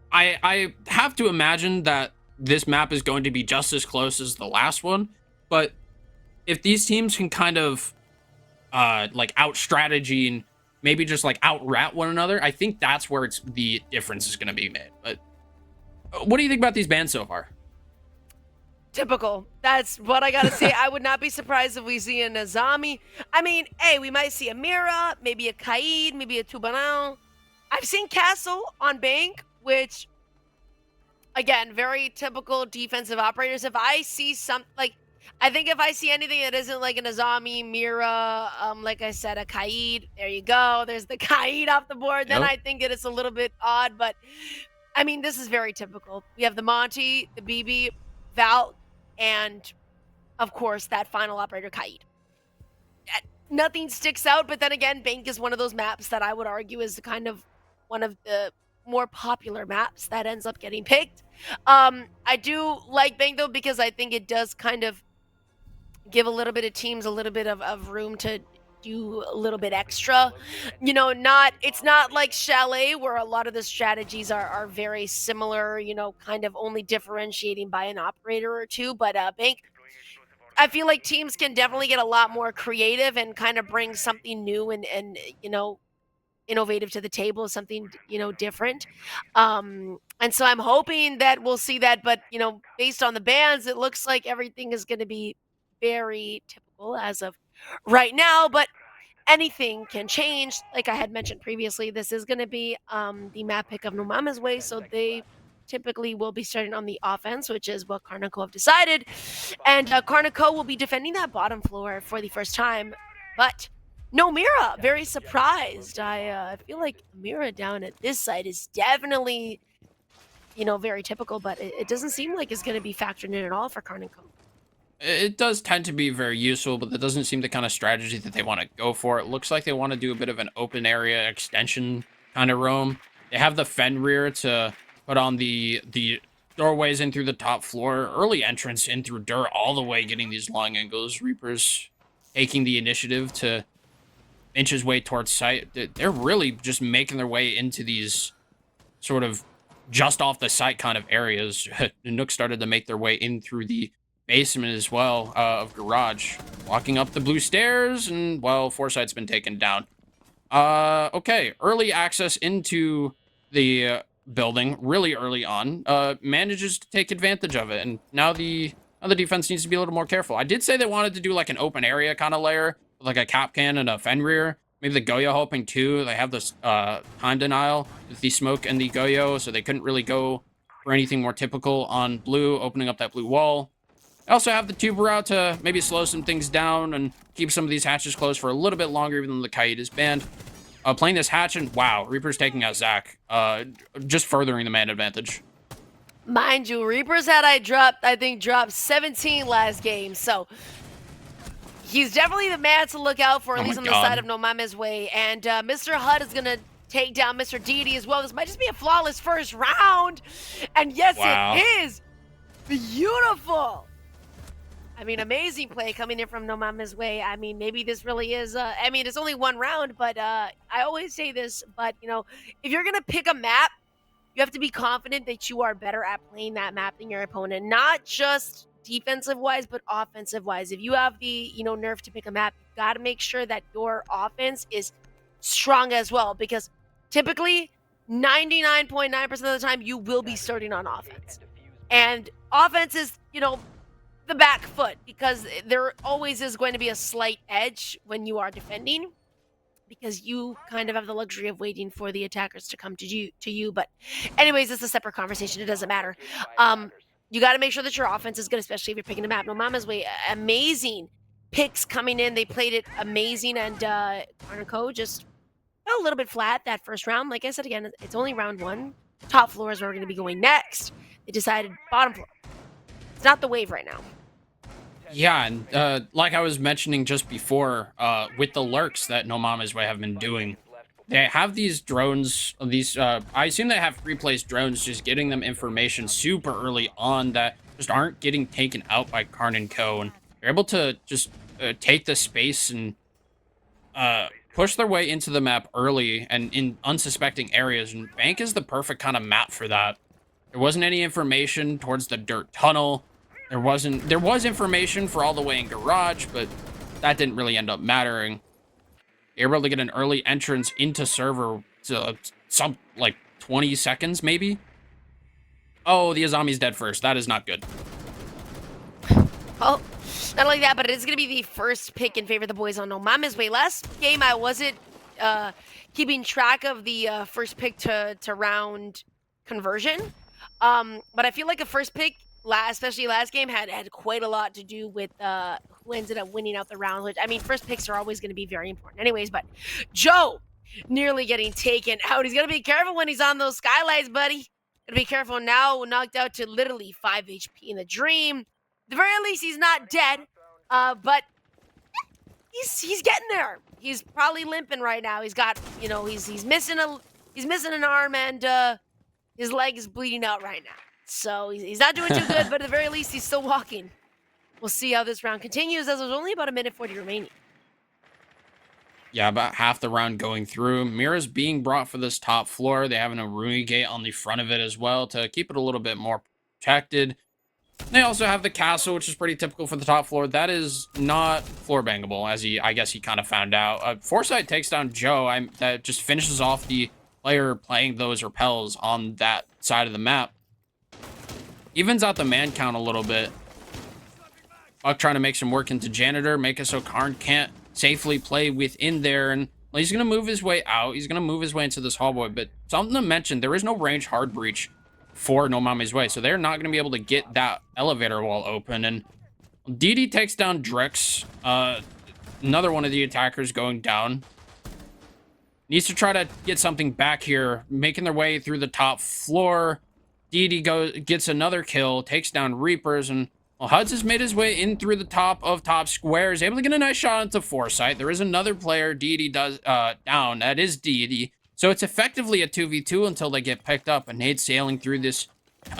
I have to imagine that this map is going to be just as close as the last one. But if these teams can kind of like out strategy and maybe just like out rat one another, I think that's where the difference is going to be made. But what do you think about these bans so far? Typical. That's what I gotta say. I would not be surprised if we see a Nazami. I mean, hey, we might see a Mira, maybe a Kaid, maybe a Tubarão. I've seen Castle on Bank, which, again, very typical defensive operators. If I see I think if I see anything that isn't like a Nazami, Mira, like I said, a Kaid, there you go. There's the Kaid off the board. Then I think it is a little bit odd, but I mean, this is very typical. We have the Monty, the BB, Val, and of course that final operator Kaid. Nothing sticks out, but then again, Bank is one of those maps that I would argue is kind of one of the more popular maps that ends up getting picked. I do like Bank though, because I think it does kind of give a little bit of teams a little bit of room to do a little bit extra. You know, it's not like Chalet where a lot of the strategies are very similar, you know, kind of only differentiating by an operator or two. But Bank, I feel like teams can definitely get a lot more creative and kind of bring something new and you know, innovative to the table, something, you know, different. And so I'm hoping that we'll see that, but you know, based on the bans, it looks like everything is going to be very typical as of right now, but anything can change. Like I had mentioned previously, this is going to be the map pick of No MAMES WEY, so they typically will be starting on the offense, which is what KARN have decided. And KARN will be defending that bottom floor for the first time, but no Mira. Very surprised. I feel like Mira down at this side is definitely, you know, very typical, but it doesn't seem like it's going to be factored in at all for KARN. It does tend to be very useful, but that doesn't seem the kind of strategy that they want to go for. It looks like they want to do a bit of an open area extension kind of roam. They have the Fenrir to put on the doorways in through the top floor. Early entrance in through dirt all the way, getting these long angles. Reapers taking the initiative to inch his way towards site. They're really just making their way into these sort of just off the site kind of areas. The Nook started to make their way in through the basement as well of garage, walking up the blue stairs, and well, Foresight's been taken down. Okay, early access into the building really early on, manages to take advantage of it, and now the defense needs to be a little more careful. I did say they wanted to do like an open area kind of layer, with like a cap can and a Fenrir. Maybe the Goyo hoping too. They have this time denial with the smoke and the Goyo, so they couldn't really go for anything more typical on blue, opening up that blue wall. I also have the tuber out to maybe slow some things down and keep some of these hatches closed for a little bit longer, even though the Kite is banned. Playing this hatch, and wow, Reaper's taking out Zach, just furthering the man advantage. Mind you, Reapers had I think dropped 17 last game, so he's definitely the man to look out for, at least on the side of No MAMES WEY. And Mr. HUD is gonna take down Mr. Deity as well. This might just be a flawless first round, and yes, wow. It is beautiful. I mean, amazing play coming in from No MAMES WEY. I mean, maybe this really is, I mean, it's only one round, but I always say this, but, you know, if you're going to pick a map, you have to be confident that you are better at playing that map than your opponent, not just defensive-wise, but offensive-wise. If you have the, you know, nerve to pick a map, you got to make sure that your offense is strong as well, because typically 99.9% of the time you will be starting on offense. And offense is, you know, the back foot, because there always is going to be a slight edge when you are defending, because you kind of have the luxury of waiting for the attackers to come to you. But anyways, it's a separate conversation. It doesn't matter. You got to make sure that your offense is good, especially if you're picking a map. No MAMES WEY, amazing picks coming in. They played it amazing, and KARN just fell a little bit flat that first round. Like I said, again, it's only round one. Top floor is where we're going to be going next. They decided bottom floor. It's not the wave right now. Yeah, and like I was mentioning just before, with the lurks that No MAMES WEY have been doing, they have these drones, these, I assume they have pre-placed drones, just getting them information super early on that just aren't getting taken out by KARN and Co. And they're able to just take the space and push their way into the map early and in unsuspecting areas, and Bank is the perfect kind of map for that. There wasn't any information towards the dirt tunnel. There was information for all the way in garage, but that didn't really end up mattering. They were able to get an early entrance into server to some, like, 20 seconds, maybe? Oh, the Azami's dead first. That is not good. Oh, not only that, but it is going to be the first pick in favor of the boys on No MAMES WEY. Last game, I wasn't keeping track of the first pick to round conversion. But I feel like a first pick, especially last game, had quite a lot to do with who ended up winning out the round. Which, I mean, first picks are always going to be very important anyways, but Joe nearly getting taken out. He's going to be careful when he's on those skylights, buddy. Gotta be careful now. Knocked out to literally 5 HP in the dream. At the very least, he's not dead, but he's getting there. He's probably limping right now. He's got, you know, he's missing an arm, and his leg is bleeding out right now. So he's not doing too good, but at the very least, he's still walking. We'll see how this round continues, as there's only about a minute 40 remaining. Yeah, about half the round going through. Mira's being brought for this top floor. They have an Arui gate on the front of it as well to keep it a little bit more protected. They also have the castle, which is pretty typical for the top floor. That is not floor bangable, as I guess he kind of found out. Foresight takes down Joe. That just finishes off the player playing those repels on that side of the map. Evens out the man count a little bit. Buck trying to make some work into Janitor, make it so KARN can't safely play within there, and well, he's going to move his way out. He's going to move his way into this hallway, but something to mention, there is no range hard breach for No MAMES WEY, so they're not going to be able to get that elevator wall open, and DD takes down Drix. Another one of the attackers going down. Needs to try to get something back here, making their way through the top floor. DD gets another kill, takes down Reapers, and well, Huds has made his way in through the top of top squares, able to get a nice shot into Foresight. There is another player DD does down. That is DD. So it's effectively a 2v2 until they get picked up. And Nade sailing through this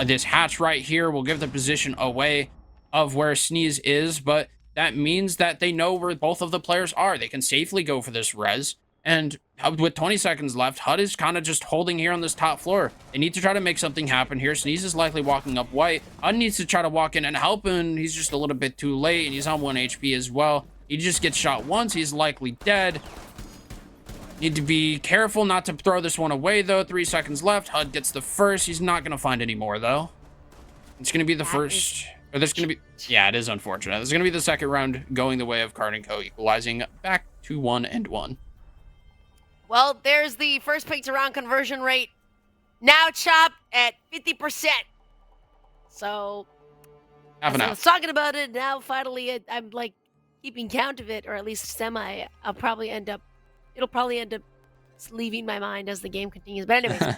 this hatch right here will give the position away of where Sneeze is, but that means that they know where both of the players are. They can safely go for this res. And with 20 seconds left, HUD is kind of just holding here on this top floor. They need to try to make something happen here. Sneeze is likely walking up white. HUD needs to try to walk in and help him. He's just a little bit too late, and he's on 1 HP as well. He just gets shot once. He's likely dead. Need to be careful not to throw this one away, though. 3 seconds left. HUD gets the first. He's not going to find any more, though. It's going to be the first... Or there's going to be... Yeah, it is unfortunate. There's going to be the second round going the way of KARN & Co. equalizing back to 1-1. Well, there's the first pick to round conversion rate. Now chopped at 50%. So... Half an hour. I was talking about it, now finally I'm like keeping count of it, or at least semi. It'll probably end up leaving my mind as the game continues. But anyways,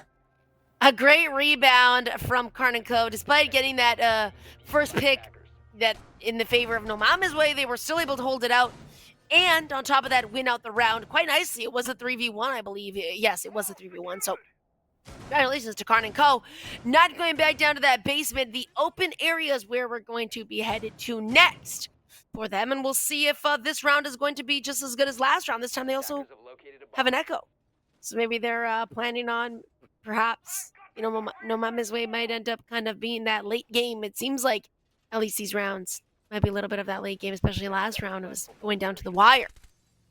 a great rebound from KARN & Co. Despite getting that first pick that in the favor of No Mama's Way, they were still able to hold it out. And on top of that, win out the round quite nicely. It was a 3v1, I believe. Yes, it was a 3v1. So congratulations to KARN & Co. Not going back down to that basement. The open areas where we're going to be headed to next for them. And we'll see if this round is going to be just as good as last round. This time they also have an echo. So maybe they're planning on perhaps, you know, No Mama's Way might end up kind of being that late game. It seems like at least these rounds might be a little bit of that late game, especially last round. It was going down to the wire.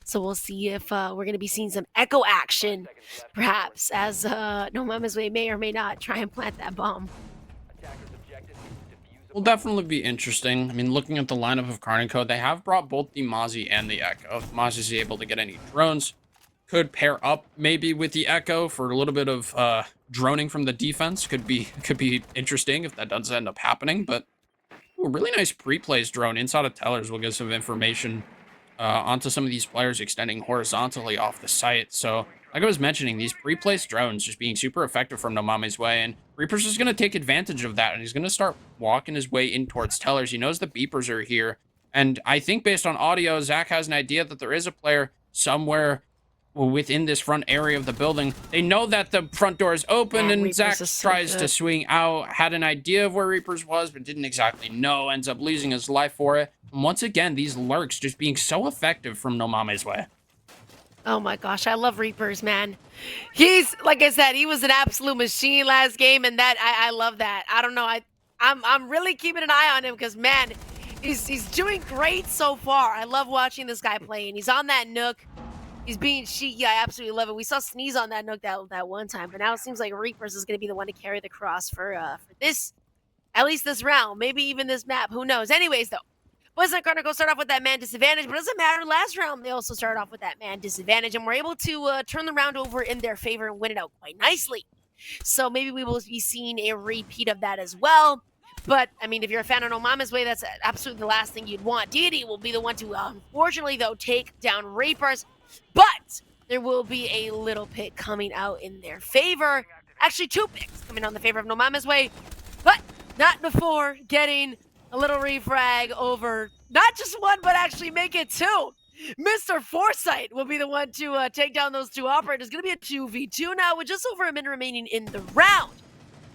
So we'll see if we're going to be seeing some echo action, perhaps, as No Mama's Way may or may not try and plant that bomb. Will definitely be interesting. I mean, looking at the lineup of KARN & Co., they have brought both the Mozzie and the Echo. If Mozzie is able to get any drones, could pair up maybe with the Echo for a little bit of droning from the defense. Could be interesting if that does end up happening. But a really nice pre-plays drone inside of Tellers will give some information onto some of these players extending horizontally off the site. So, like I was mentioning, these pre-placed drones just being super effective from No Mama's Way, and Reaper's just going to take advantage of that, and he's going to start walking his way in towards Tellers. He knows the beepers are here, and I think based on audio, Zach has an idea that there is a player somewhere within this front area of the building. They know that the front door is open, and Zach tries to swing out, had an idea of where Reapers was, but didn't exactly know, ends up losing his life for it. And once again, these lurks just being so effective from No Mama's Way. Oh my gosh, I love Reapers, man. He's, like I said, he was an absolute machine last game, and that I love that. I don't know, I'm really keeping an eye on him because, man, he's doing great so far. I love watching this guy play, and he's on that Nook. He's being cheeky. I absolutely love it. We saw Sneeze on that Nook that one time, but now it seems like Reapers is going to be the one to carry the cross for this, at least this round, maybe even this map. Who knows? Anyways, though, Boys and KARN go start off with that man disadvantage, but it doesn't matter. Last round, they also started off with that man disadvantage, and were able to turn the round over in their favor and win it out quite nicely. So maybe we will be seeing a repeat of that as well. But, I mean, if you're a fan of No Mama's Way, that's absolutely the last thing you'd want. Deity will be the one to, unfortunately, though, take down Reapers. But there will be a little pick coming out in their favor. Actually, 2 picks coming out in the favor of No Mama's Way. But not before getting a little refrag over not just 1, but actually make it 2. Mr. Foresight will be the one to take down those 2 operators. It's going to be a 2v2 now with just over a minute remaining in the round.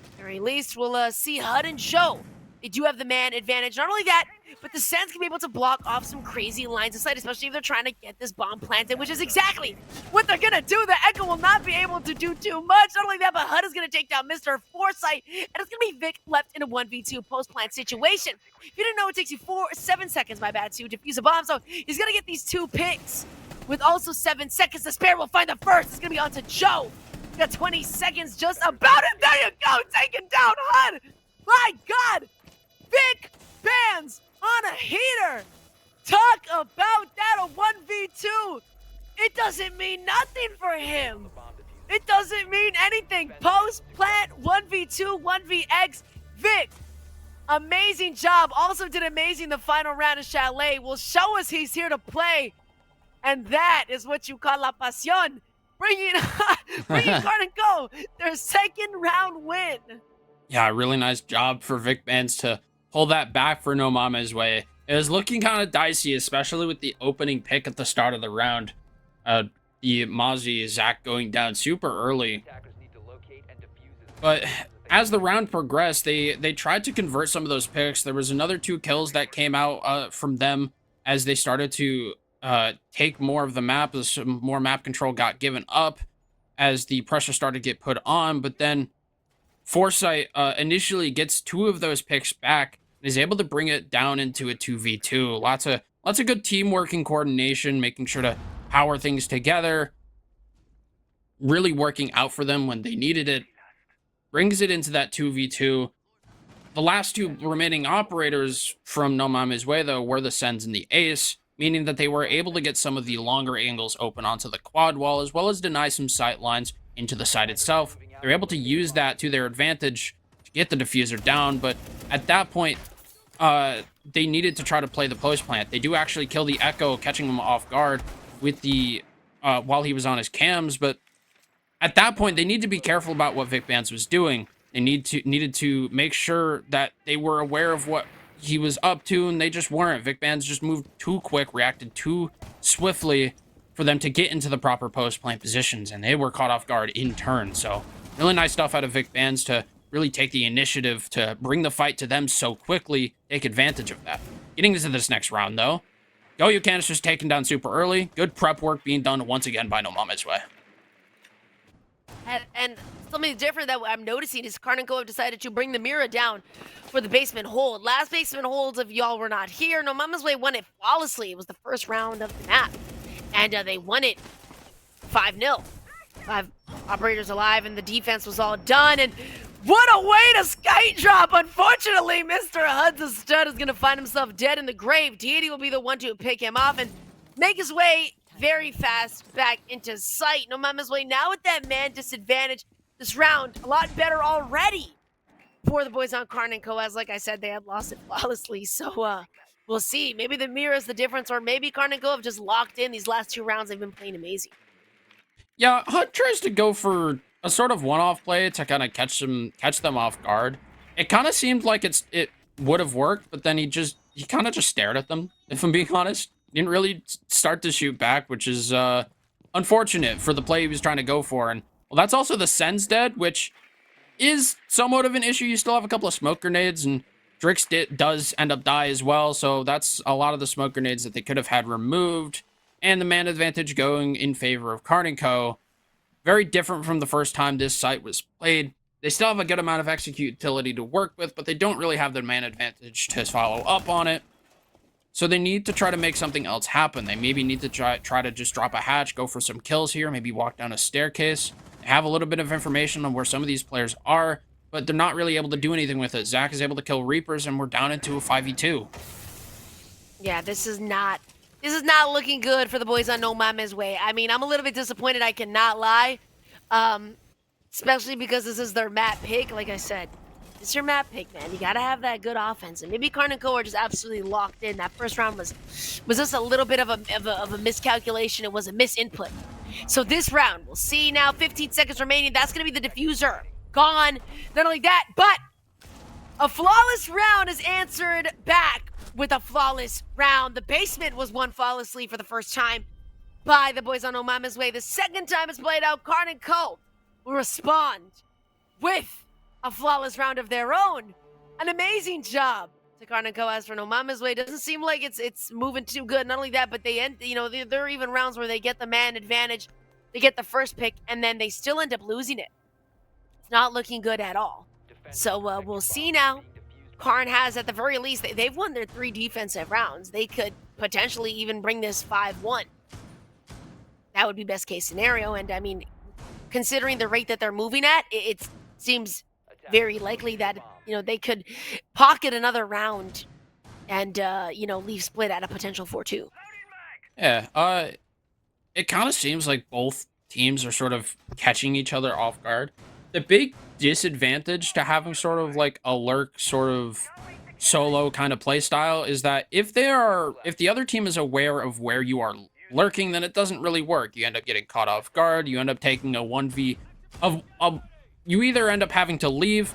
At the very least, we'll see HUD and Joe. They do have the man advantage. Not only that, but the Sens can be able to block off some crazy lines of sight, especially if they're trying to get this bomb planted, which is exactly what they're going to do. The Echo will not be able to do too much. Not only that, but HUD is going to take down Mr. Foresight, and it's going to be Vic left in a 1v2 post-plant situation. If you didn't know, it takes you 7 seconds, my bad, to defuse a bomb, so he's going to get these 2 picks. With also 7 seconds to spare, we'll find the first. It's going to be on to Joe. He's got 20 seconds just about it. There you go, taking down HUD. My God. Vic bans on a heater. Talk about that, a 1v2. It doesn't mean nothing for him. It doesn't mean anything. Post, plant, 1v2, 1vx. Vic, amazing job. Also did amazing the final round of Chalet. Will show us he's here to play. And that is what you call la pasión. Bringing KARN & Co. their 2nd round win. Yeah, really nice job for Vic Bands to pull that back for No Mama's Way. It was looking kind of dicey, especially with the opening pick at the start of the round. The Mozzie Zach going down super early. But as the round progressed, they tried to convert some of those picks. There was another 2 kills that came out from them as they started to take more of the map, as some more map control got given up as the pressure started to get put on. But then Foresight initially gets 2 of those picks back and is able to bring it down into a 2v2. Lots of good teamwork and coordination, making sure to power things together, really working out for them when they needed it. Brings it into that 2v2. The last 2 remaining operators from No MAMES WEY, though, were the Sens and the Ace, meaning that they were able to get some of the longer angles open onto the quad wall, as well as deny some sight lines into the site itself. They're able to use that to their advantage to get the diffuser down, but at that point, they needed to try to play the post plant. They do actually kill the Echo, catching him off guard with the while he was on his cams, but at that point, they need to be careful about what Vic Vance was doing. They needed to make sure that they were aware of what he was up to, and they just weren't. Vic Vance just moved too quick, reacted too swiftly for them to get into the proper post-plant positions, and they were caught off guard in turn. So really nice stuff out of Vic Vance to really take the initiative to bring the fight to them so quickly, take advantage of that. Getting into this next round, though, Goyu Canisters taken down super early. Good prep work being done once again by No MAMES WEY. And something different that I'm noticing is KARN have decided to bring the Mira down for the basement hold. Last basement holds, if y'all were not here, No MAMES WEY won it flawlessly. It was the first round of the map, and they won it 5-0. 5 operators alive, and the defense was all done. And what a way to skate drop! Unfortunately, Mr. Hudson Stud is going to find himself dead in the grave. Deity will be the one to pick him off and make his way very fast back into sight. No MAMES WEY now with that man disadvantage. This round, a lot better already for the boys on KARN & Co. As like I said, they had lost it flawlessly. So we'll see. Maybe the mirror is the difference, or maybe KARN & Co. have just locked in these last 2 rounds. They've been playing amazing. Yeah, Hut tries to go for a sort of one-off play to kind of catch them off guard. It kind of seemed like it would have worked, but then he kind of just stared at them, if I'm being honest. Didn't really start to shoot back, which is unfortunate for the play he was trying to go for. And well, that's also the Sen's dead, which is somewhat of an issue. You still have a couple of smoke grenades, and Drix does end up die as well. So that's a lot of the smoke grenades that they could have had removed. And the man advantage going in favor of KARN & Co. Very different from the first time this site was played. They still have a good amount of execute utility to work with, but they don't really have the man advantage to follow up on it. So they need to try to make something else happen. They maybe need to try to just drop a hatch, go for some kills here, maybe walk down a staircase. They have a little bit of information on where some of these players are, but they're not really able to do anything with it. Zach is able to kill Reapers, and we're down into a 5v2. Yeah, this is not looking good for the boys on No MAMES WEY. I mean, I'm a little bit disappointed, I cannot lie. Especially because this is their map pick. Like I said, it's your map pick, man. You gotta have that good offense. And maybe KARN & Co. are just absolutely locked in. That first round was just a little bit of a miscalculation. It was a misinput. So this round, we'll see now. 15 seconds remaining. That's gonna be the diffuser. Gone. Not only that, but a flawless round is answered back with a flawless round. The basement was won flawlessly for the first time by the boys on No MAMES WEY. The second time it's played out, KARN & Co. will respond with a flawless round of their own. An amazing job to KARN & Co. As for No MAMES WEY, doesn't seem like it's moving too good. Not only that, but they end, there are even rounds where they get the man advantage, they get the first pick, and then they still end up losing it. It's not looking good at all. So we'll see now. KARN has, at the very least, they've won their 3 defensive rounds. They could potentially even bring this 5-1. That would be best case scenario. And I mean, considering the rate that they're moving at, it seems very likely that they could pocket another round and leave split at a potential 4-2. Yeah, it kind of seems like both teams are sort of catching each other off guard. The big disadvantage to having sort of like a lurk sort of solo kind of play style is that if the other team is aware of where you are lurking, then it doesn't really work. You end up getting caught off guard. You end up taking a 1v you either end up having to leave,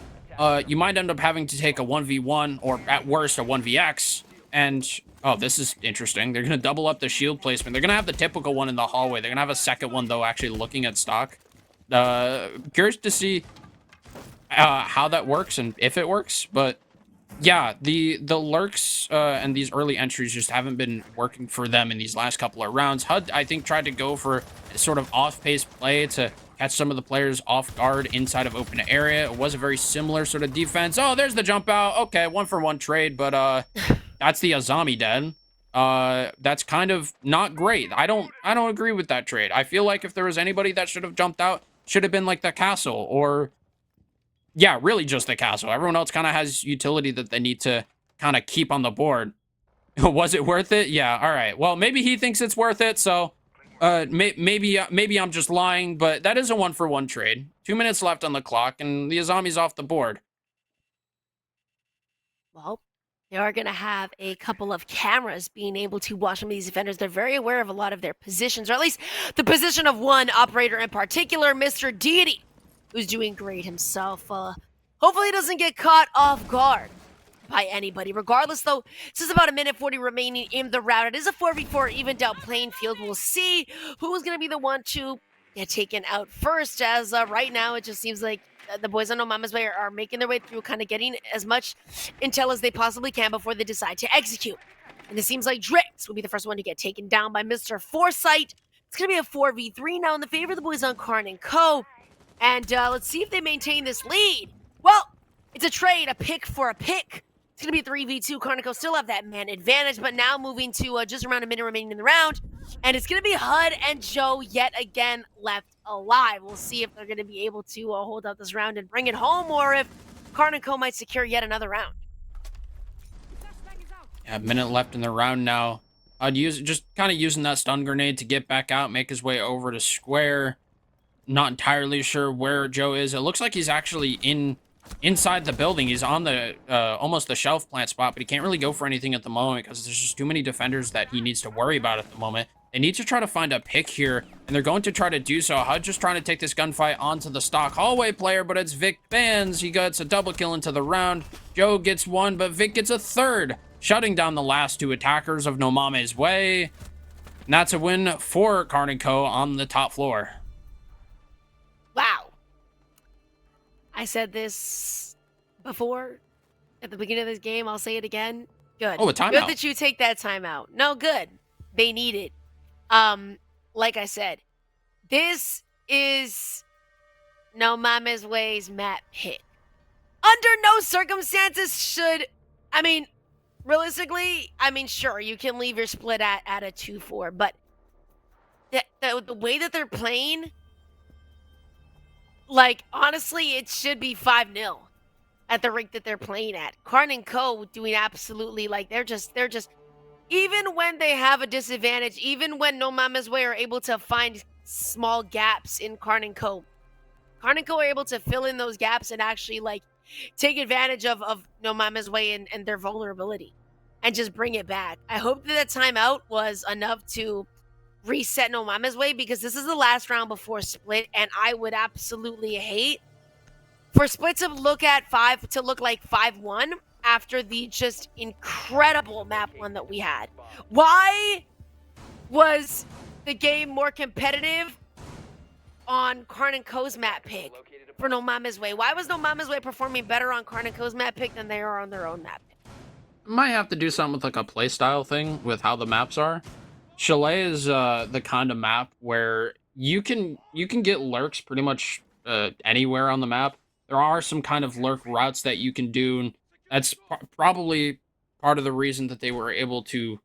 you might end up having to take a 1v1, or at worst a 1vx. And oh, this is interesting. They're gonna double up the shield placement. They're gonna have the typical one in the hallway. They're gonna have a second one though, actually looking at stock. Curious to see how that works and if it works, but yeah, the lurks and these early entries just haven't been working for them in these last couple of rounds. HUD, I think, tried to go for a sort of off-pace play to catch some of the players off guard inside of open area. It was a very similar sort of defense. Oh, there's the jump out. Okay, 1-for-1 trade, but that's the Azami dead. That's kind of not great. I don't agree with that trade. I feel like if there was anybody that should have jumped out, should have been like the castle or yeah, really just the castle. Everyone else kind of has utility that they need to kind of keep on the board. Was it worth it? Yeah, all right. Well, maybe he thinks it's worth it, so maybe I'm just lying, but that is a 1-for-1 trade. 2 minutes left on the clock, and the Azami's off the board. Well, they are going to have a couple of cameras being able to watch some of these defenders. They're very aware of a lot of their positions, or at least the position of one operator in particular, Mr. Deity, who's doing great himself. Hopefully he doesn't get caught off guard by anybody. Regardless, though, this is about 1:40 remaining in the round. It is a 4v4 evened out playing field. We'll see who's going to be the one to get taken out first, as right now it just seems like the boys on No Mama's Way are making their way through, kind of getting as much intel as they possibly can before they decide to execute. And it seems like Drix will be the first one to get taken down by Mr. Foresight. It's going to be a 4v3 now in the favor of the boys on KARN and Co. And let's see if they maintain this lead. Well, it's a trade, a pick for a pick. It's going to be a 3v2. KARN and Co still have that man advantage, but now moving to just around a minute remaining in the round. And it's going to be HUD and Joe yet again left alive. We'll see if they're going to be able to hold out this round and bring it home, or if KARN and Co might secure yet another round. Yeah, a minute left in the round now. I'd just kind of using that stun grenade to get back out, make his way over to square. Not entirely sure where Joe is. It looks like he's actually inside the building. He's on the almost the shelf plant spot, but he can't really go for anything at the moment because there's just too many defenders that he needs to worry about at the moment. They need to try to find a pick here, and they're going to try to do so. HUD just trying to take this gunfight onto the stock hallway player, but it's Vic Bands. He gets a double kill into the round. Joe gets one, but Vic gets a third, shutting down the last two attackers of No Mame's Way. And that's a win for KARN & Co on the top floor. Wow. I said this before at the beginning of this game. I'll say it again. Good. Oh, a timeout. Good that you take that timeout. No, good. They need it. Like I said, this is No Mama's Way's map pick. Under no circumstances should, I mean, realistically, sure, you can leave your split at a 2-4, but the way that they're playing, like, honestly, it should be 5-0 at the rate that they're playing at. KARN and Co doing absolutely, like, they're just, even when they have a disadvantage, even when No Mama's Way are able to find small gaps in KARN and Co are able to fill in those gaps and actually, like, take advantage of No Mama's Way and their vulnerability and just bring it back. I hope that timeout was enough to reset No Mama's Way, because this is the last round before split, and I would absolutely hate for split to look like 5-1 after the just incredible map one that we had. Why was the game more competitive on KARN & Co's map pick for No Mama's Way? Why was No Mama's Way performing better on KARN & Co's map pick than they are on their own map pick? Might have to do something with like a playstyle thing with how the maps are. Chalet is the kind of map where you can get lurks pretty much anywhere on the map. There are some kind of lurk routes that you can do, and that's probably part of the reason that they were able to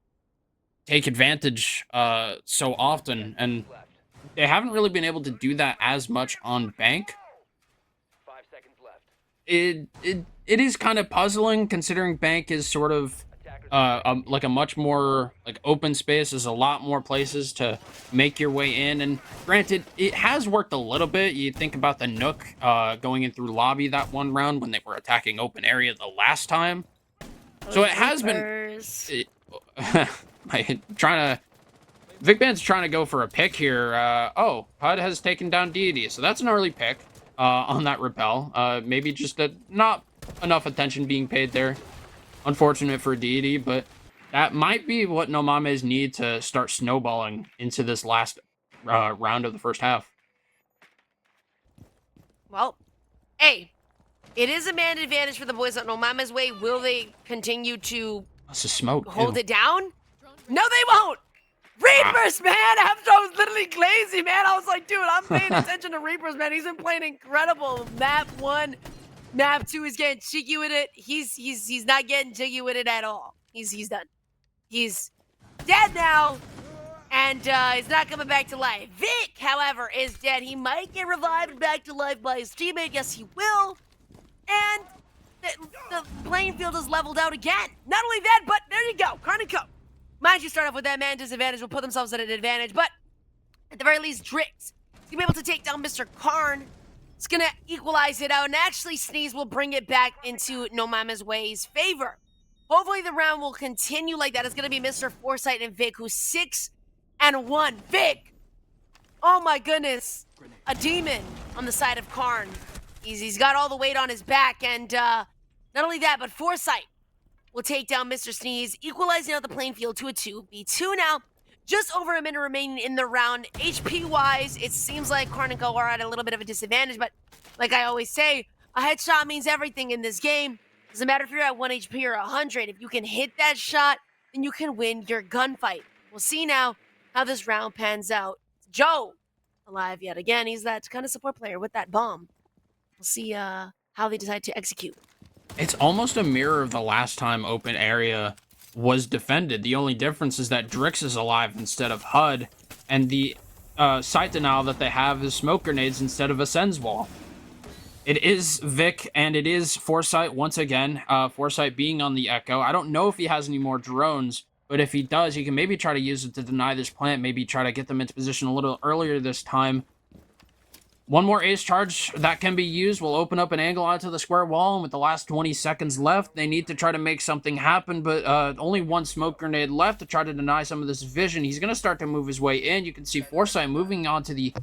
take advantage so often, and they haven't really been able to do that as much on Bank. 5 seconds left. It is kind of puzzling, considering Bank is sort of like a much more like open space. There's a lot more places to make your way in, and granted, it has worked a little bit. You think about the Nook going in through lobby that one round when they were attacking open area the last time. So it has been Vic Band's trying to go for a pick here. Oh, HUD has taken down Deity, so that's an early pick on that repel. Maybe just not enough attention being paid there. Unfortunate for Deity, but that might be what No Mames need to start snowballing into this last round of the first half. Well, hey, It is a man advantage for the boys at No Mama's Way. Will they continue to That's a smoke, hold too. it down? No, they won't. Reapers, man! After I was literally glazy, man. I was like, dude, I'm paying attention to Reapers, man. He's been playing incredible. Map 1, map 2 is getting cheeky with it. He's not getting jiggy with it at all. He's done. He's dead now. And he's not coming back to life. Vic, however, is dead. He might get revived back to life by his teammate. Yes, he will. And the playing field is leveled out again. Not only that, but there you go. KARN and Co. Mind you, start off with that man disadvantage. Will put themselves at an advantage. But at the very least, Drix is going to be able to take down Mr. KARN. It's going to equalize it out. And actually, Sneeze will bring it back into No Mama's Way's favor. Hopefully, the round will continue like that. It's going to be Mr. Foresight and Vic, who's 6-1. Vic! Oh my goodness. A demon on the side of KARN. He's got all the weight on his back. And not only that, but Foresight will take down Mr. Sneeze, equalizing out the playing field to a 2v2 now. Just over a minute remaining in the round. HP-wise, it seems like KARN and Co are at a little bit of a disadvantage, but like I always say, a headshot means everything in this game. Doesn't matter if you're at 1 HP or 100. If you can hit that shot, then you can win your gunfight. We'll see now how this round pans out. Joe, alive yet again. He's that kind of support player with that bomb. We'll see how they decide to execute. It's almost a mirror of the last time open area was defended. The only difference is that Drix is alive instead of HUD, and the sight denial that they have is smoke grenades instead of a Sens wall. It is Vic, and it is Foresight once again. Foresight being on the Echo. I don't know if he has any more drones, but if he does, he can maybe try to use it to deny this plant, maybe try to get them into position a little earlier this time. One more ace charge that can be used will open up an angle onto the square wall, and with the last 20 seconds left, they need to try to make something happen, but only one smoke grenade left to try to deny some of this vision. He's going to start to move his way in. You can see Foresight moving onto the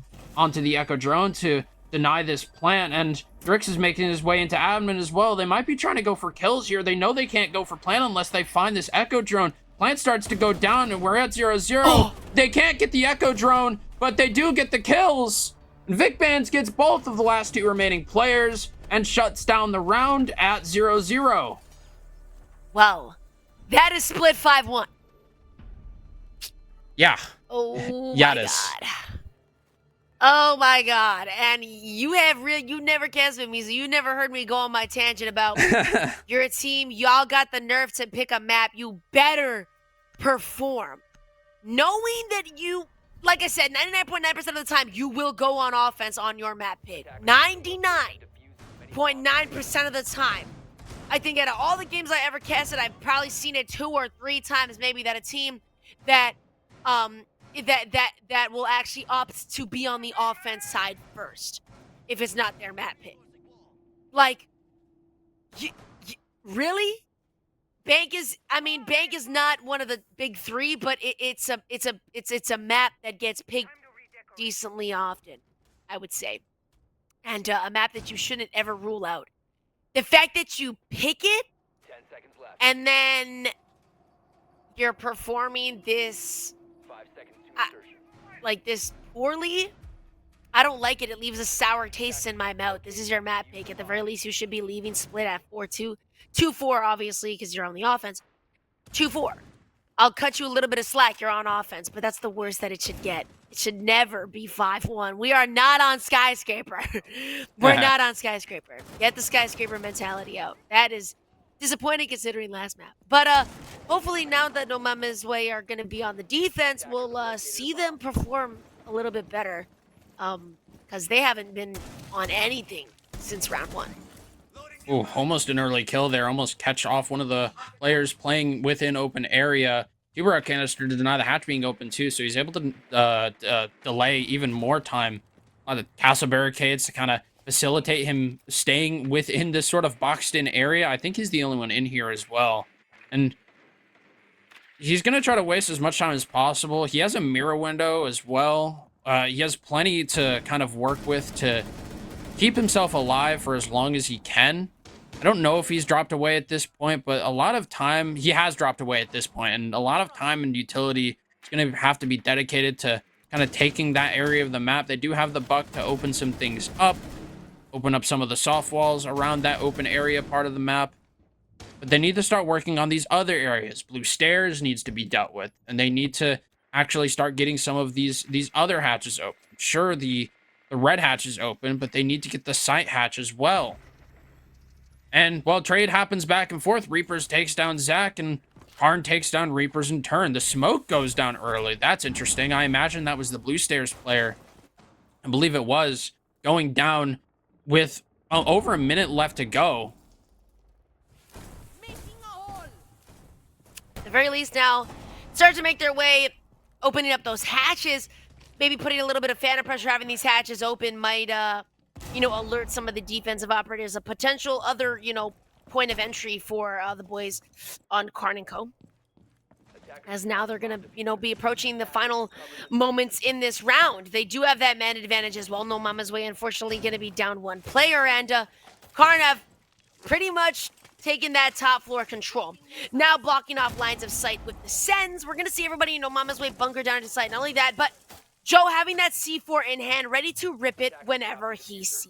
Echo drone to deny this plant, and Drix is making his way into admin as well. They might be trying to go for kills here. They know they can't go for plant unless they find this Echo drone. Plant starts to go down, and we're at 0-0. Oh. They can't get the Echo drone, but they do get the kills. Vic Bands gets both of the last 2 remaining players and shuts down the round at 0-0. Well, that is split 5-1. Yeah. Oh yeah, my God. Oh my God. And you never cast with me, so you never heard me go on my tangent about you're a team, y'all got the nerve to pick a map. You better perform. Knowing that you, like I said, 99.9% of the time, you will go on offense on your map pick. 99.9% of the time. I think out of all the games I ever casted, I've probably seen it 2 or 3 times, maybe, that a team that that will actually opt to be on the offense side first, if it's not their map pick. Like, really? Bank is not one of the big 3, but it's a map that gets picked decently often, I would say, and a map that you shouldn't ever rule out. The fact that you pick it 10 seconds left. and then you're performing this 5 seconds to insertion. like this poorly, I don't like it. It leaves a sour taste in my mouth. This is your map pick. At the very least, you should be leaving split at 4-2. 2-4, obviously, because you're on the offense. 2-4. I'll cut you a little bit of slack. You're on offense, but that's the worst that it should get. It should never be 5-1. We are not on Skyscraper. We're not on Skyscraper. Get the Skyscraper mentality out. That is disappointing considering last map. But hopefully now that No Mama's Way are going to be on the defense, we'll see them perform a little bit better. Because they haven't been on anything since round 1. Ooh, almost an early kill there. Almost catch off one of the players playing within open area. T-Barrel canister to deny the hatch being open too, so he's able to delay even more time on the castle barricades to kind of facilitate him staying within this sort of boxed-in area. I think he's the only one in here as well. And he's going to try to waste as much time as possible. He has a mirror window as well. He has plenty to kind of work with to keep himself alive for as long as he can. I don't know if he's dropped away at this point, but a lot of time, he has dropped away at this point, and a lot of time and utility is going to have to be dedicated to kind of taking that area of the map. They do have the buck to open some things up. open up some of the soft walls around that open area part of the map. But they need to start working on these other areas. Blue stairs needs to be dealt with, and they need to actually start getting some of these other hatches open. Sure, the red hatch is open, but they need to get the sight hatch as well. And while trade happens back and forth, Reapers takes down Zach, and KARN takes down Reapers in turn. The smoke goes down early. That's interesting. I imagine that was the blue stairs player. I believe it was, going down with over a minute left to go. At the very least now, start to make their way, opening up those hatches, maybe putting a little bit of fan pressure, having these hatches open might, you know, alert some of the defensive operators, a potential other, you know, point of entry for the boys on KARN & Co. As now they're going to, you know, be approaching the final moments in this round. They do have that man advantage as well. No Mama's Way, unfortunately, going to be down one player, and KARN have pretty much taking that top floor control. Now blocking off lines of sight with the sends. We're going to see everybody in No Mama's Way bunker down to sight. Not only that, but Joe having that C4 in hand, ready to rip it whenever he sees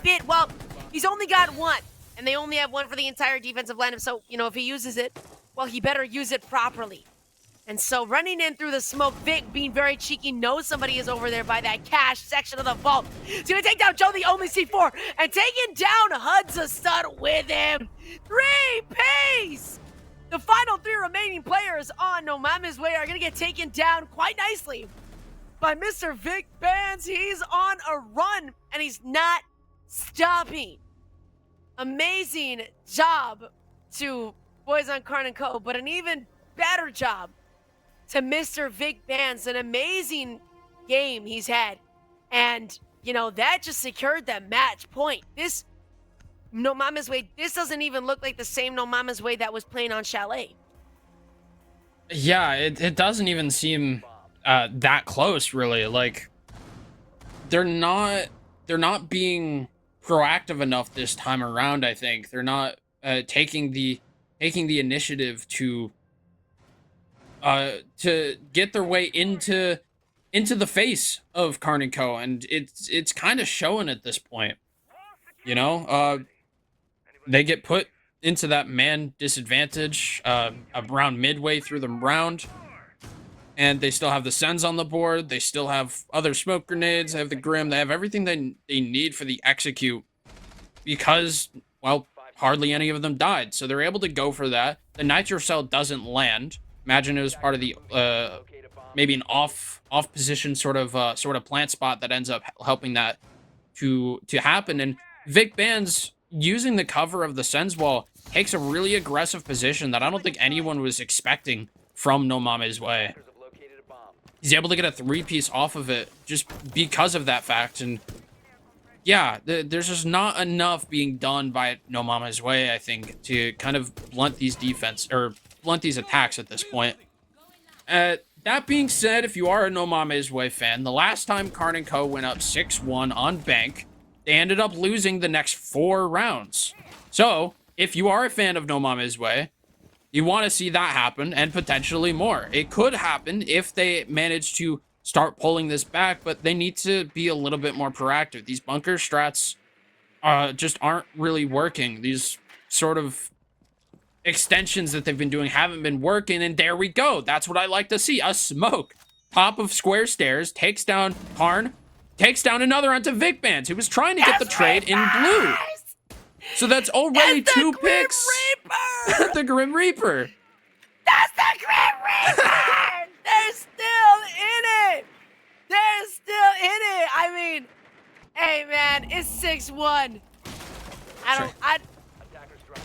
fit. Well, he's only got one, and they only have one for the entire defensive lineup. So, you know, if he uses it, well, he better use it properly. And so running in through the smoke, Vic being very cheeky, knows somebody is over there by that cash section of the vault. He's going to take down Joe, the only C4, and taking down Hudson Stud with him. 3-piece! The final 3 remaining players on No Mama's Way are going to get taken down quite nicely by Mr. Vic Bands. He's on a run, and he's not stopping. Amazing job to boys on KARN & Co., but an even better job to Mr. Vic Bands. An amazing game he's had. And, you know, that just secured the match point. This No Mama's Way, this doesn't even look like the same No Mama's Way that was playing on Chalet. Yeah, it doesn't even seem that close, really. Like, they're not being proactive enough this time around, I think. They're not taking the initiative to get their way into the face of KARN & Co., and it's kind of showing at this point. You know, they get put into that man disadvantage around midway through the round, and they still have the sends on the board. They still have other smoke grenades. They have the Grim. They have everything they need for the execute, because, well, hardly any of them died, so they're able to go for that. The nitro cell doesn't land. Imagine it was part of the maybe an off position sort of plant spot that ends up helping that to happen. And Vic Bands, using the cover of the sends wall, takes a really aggressive position that I don't think anyone was expecting from No Mama's Way. He's able to get a 3-piece off of it just because of that fact. And yeah, there's just not enough being done by No Mama's Way, I think, to kind of blunt these attacks at this point. That being said, if you are a No Mama's Way fan, the last time KARN & Co. went up 6-1 on Bank, they ended up losing the next 4 rounds. So, if you are a fan of No Mama's Way, you want to see that happen, and potentially more. It could happen if they manage to start pulling this back, but they need to be a little bit more proactive. These bunker strats just aren't really working. These sort of extensions that they've been doing haven't been working, and there we go. That's what I like to see. A smoke. Top of square stairs, takes down KARN, takes down another onto Vic Bands, who was trying to get the trade in blue. So that's already 2 picks. The Grim Reaper. That's the Grim Reaper! They're still in it! They're still in it! I mean, hey man, it's 6-1.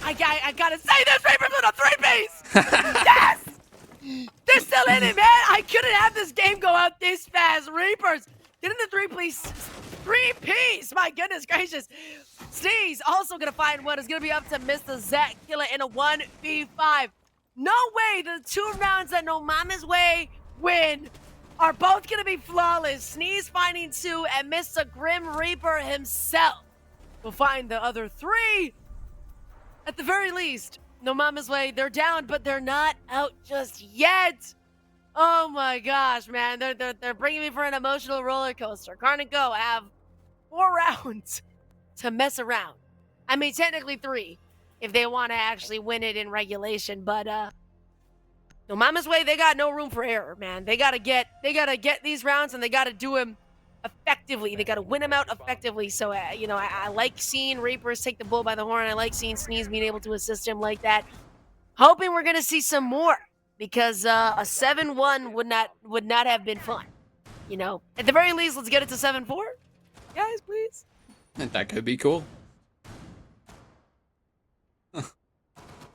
I gotta say this, Reapers with a 3-piece! Yes! They're still in it, man! I couldn't have this game go out this fast. Reapers, get in the 3-piece! My goodness gracious. Sneeze also gonna find one. It's gonna be up to Mr. Zach Killer in a 1v5. No way the 2 rounds that No Mama's Way win are both gonna be flawless. Sneeze finding 2, and Mr. Grim Reaper himself will find the other 3. At the very least, No Mama's Way, they're down, but they're not out just yet. Oh my gosh, man. They're bringing me for an emotional roller coaster. KARN & Co. have 4 rounds to mess around. I mean, technically 3 if they want to actually win it in regulation, but no mama's way, they got no room for error, man. They gotta get these rounds, and they gotta do them effectively. They gotta win them out effectively. So I like seeing Reapers take the bull by the horn. I like seeing Sneeze being able to assist him like that. Hoping we're gonna see some more, because a 7-1 would not have been fun. At the very least, let's get it to 7-4, guys, please. That could be cool.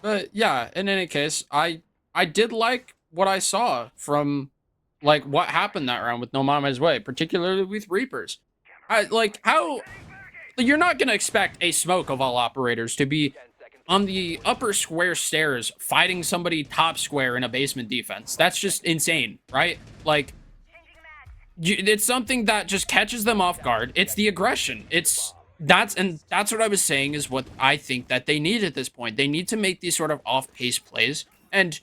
But yeah, in any case, I did like what I saw from like what happened that round with No Mama's Way, particularly with Reapers. I like how you're not gonna expect a smoke of all operators to be on the upper square stairs fighting somebody top square in a basement defense. That's just insane, right? Like, it's something that just catches them off guard. It's the aggression. That's what I was saying is what I think that they need at this point. They need to make these sort of off-pace plays. And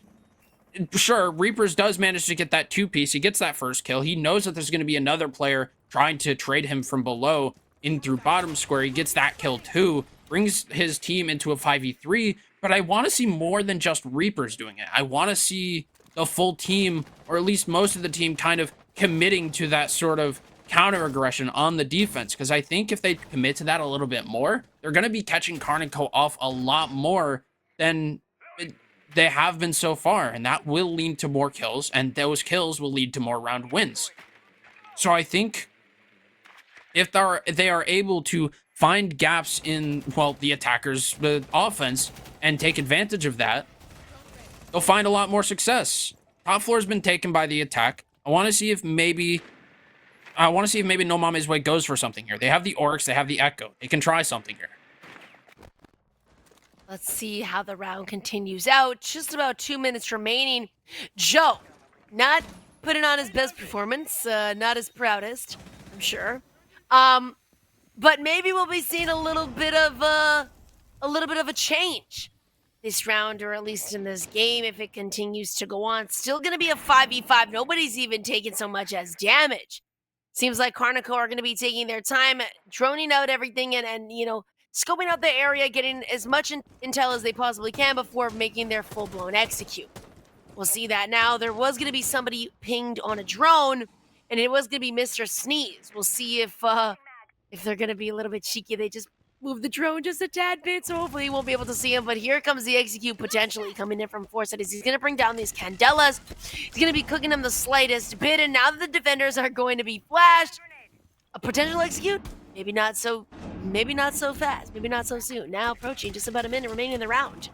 sure, Reapers does manage to get that 2-piece. He gets that first kill. He knows that there's going to be another player trying to trade him from below in through bottom square. He gets that kill too, brings his team into a 5v3. But I want to see more than just Reapers doing it. I want to see the full team, or at least most of the team, kind of committing to that sort of counter aggression on the defense, because I think if they commit to that a little bit more, they're going to be catching KARN & Co off a lot more than they have been so far, and that will lead to more kills, and those kills will lead to more round wins. So I think if they are able to find gaps in, well, the attackers' offense and take advantage of that, they'll find a lot more success. Top floor has been taken by the attack. I want to see if maybe No Mama's Way goes for something here. They have the Oryx, they have the Echo. They can try something here. Let's see how the round continues out. Just about 2 minutes remaining. Joe, not putting on his best performance, not his proudest, I'm sure. But maybe we'll be seeing a little bit of a change this round, or at least in this game, if it continues to go on. Still going to be a 5v5. Nobody's even taking so much as damage. Seems like KARN & Co are going to be taking their time, droning out everything and scoping out the area, getting as much intel as they possibly can before making their full-blown execute. We'll see that now. There was going to be somebody pinged on a drone, and it was going to be Mr. Sneeze. We'll see if they're going to be a little bit cheeky. They just move the drone just a tad bit, so hopefully you won't be able to see him. But here comes the execute potentially coming in from 4 cities. He's going to bring down these Candelas. He's going to be cooking them the slightest bit, and now that the defenders are going to be flashed, a potential execute? Maybe not so fast, maybe not so soon. Now approaching just about a minute remaining in the round.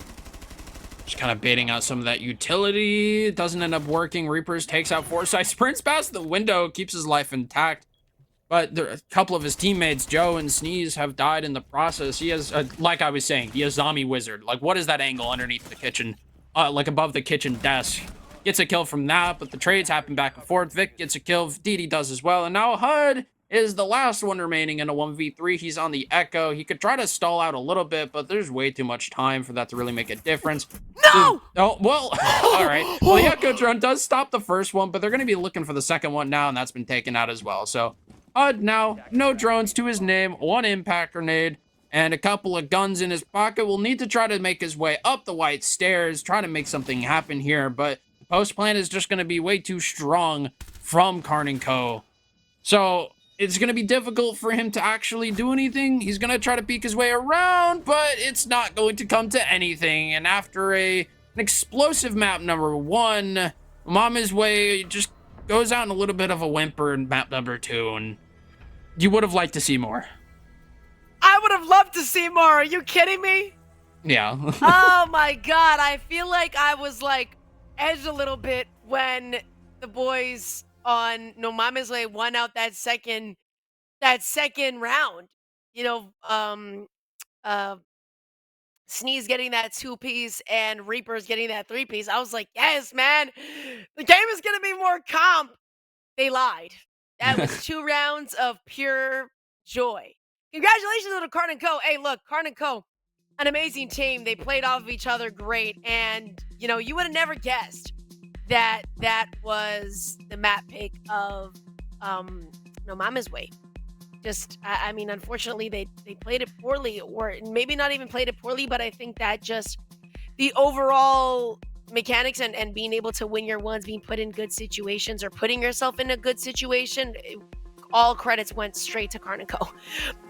Just kind of baiting out some of that utility. It doesn't end up working. Reapers takes out Foresight, sprints past the window, keeps his life intact. But a couple of his teammates, Joe and Sneeze, have died in the process. He has, like I was saying, the Azami Wizard. Like, what is that angle underneath the kitchen? Like above the kitchen desk. Gets a kill from that, but the trades happen back and forth. Vic gets a kill, Didi does as well. And now HUD is the last one remaining in a 1v3. He's on the Echo. He could try to stall out a little bit, but there's way too much time for that to really make a difference. No! Oh, well, all right. Well, the Echo drone does stop the first one, but they're going to be looking for the second one now, and that's been taken out as well. So HUD now, no drones to his name, 1 impact grenade, and a couple of guns in his pocket. Will need to try to make his way up the white stairs, try to make something happen here, but the post plan is just going to be way too strong from KARN & Co. So it's going to be difficult for him to actually do anything. He's going to try to peek his way around, but it's not going to come to anything. And after an explosive map number 1, Mama's Way just goes out in a little bit of a whimper in map number 2, and you would have liked to see more. I would have loved to see more. Are you kidding me? Yeah. Oh my god, I feel like I was like edged a little bit when the boys on No Mama's Way won out that second round. Sneeze getting that 2-piece and Reapers getting that 3-piece. I was like, yes, man, the game is gonna be more comp. They lied. That was 2 rounds of pure joy. Congratulations to KARN & Co. Hey, look, KARN & Co, an amazing team. They played off of each other great, and you would have never guessed that was the map pick of No Mama's Way. I mean, unfortunately, they played it poorly, or maybe not even played it poorly, but I think that just the overall mechanics and being able to win your ones, being put in good situations or putting yourself in a good situation, all credits went straight to KARN and Co.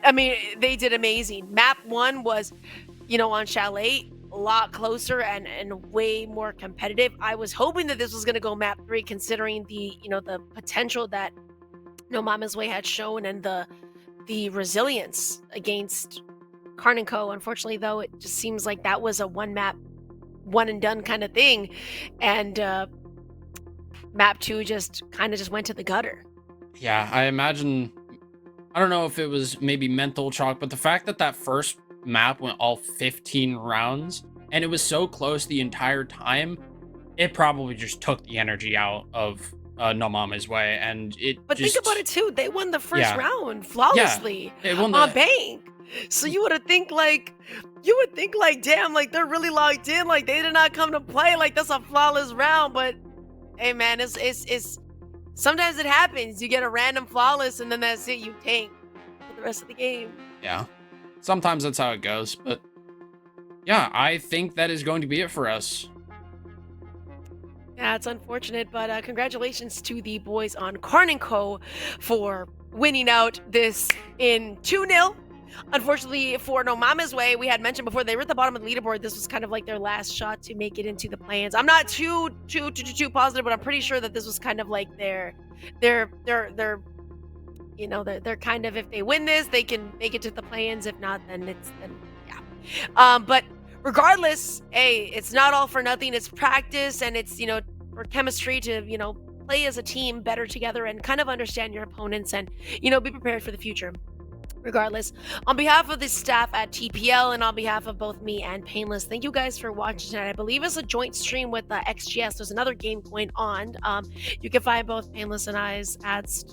I mean, they did amazing. Map 1 was, on Chalet, a lot closer and way more competitive. I was hoping that this was going to go map 3, considering the potential that No Mama's Way had shown and the resilience against KARN and Co. Unfortunately, though, it just seems like that was a one map, one and done kind of thing, and map 2 just kind of just went to the gutter. Yeah, I imagine. I don't know if it was maybe mental chalk, but the fact that that first map went all 15 rounds and it was so close the entire time, it probably just took the energy out of No Mama's Way, and it. But just, think about it too; they won the first Yeah. round flawlessly It won on the. bank. So you would think like, damn, like they're really locked in, like they did not come to play, like that's a flawless round. But hey, man, it's sometimes it happens. You get a random flawless, and then that's it. You tank for the rest of the game. Yeah, sometimes that's how it goes, but yeah, I think that is going to be it for us. Yeah, it's unfortunate, but congratulations to the boys on KARN and Co. for winning out this in 2-0. Unfortunately for No Mama's Way, we had mentioned before they were at the bottom of the leaderboard. This was kind of like their last shot to make it into the play-ins. I'm not too positive, but I'm pretty sure that this was kind of like their kind of, if they win this, they can make it to the play-ins. If not, then yeah. But regardless, hey, it's not all for nothing. It's practice, and it's for chemistry to play as a team better together and kind of understand your opponents and be prepared for the future. Regardless, on behalf of the staff at TPL and on behalf of both me and Painless, thank you guys for watching tonight. I believe it's a joint stream with XGS. There's another game going on. You can find both Painless and I's ads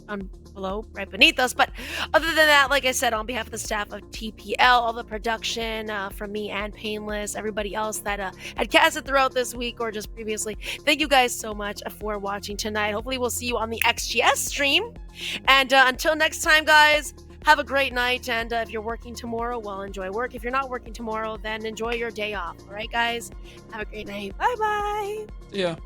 below, right beneath us. But other than that, like I said, on behalf of the staff of TPL, all the production from me and Painless, everybody else that had casted throughout this week or just previously, thank you guys so much for watching tonight. Hopefully, we'll see you on the XGS stream. And until next time, guys, have a great night, and if you're working tomorrow, well, enjoy work. If you're not working tomorrow, then enjoy your day off. All right, guys? Have a great night. Bye-bye. Yeah.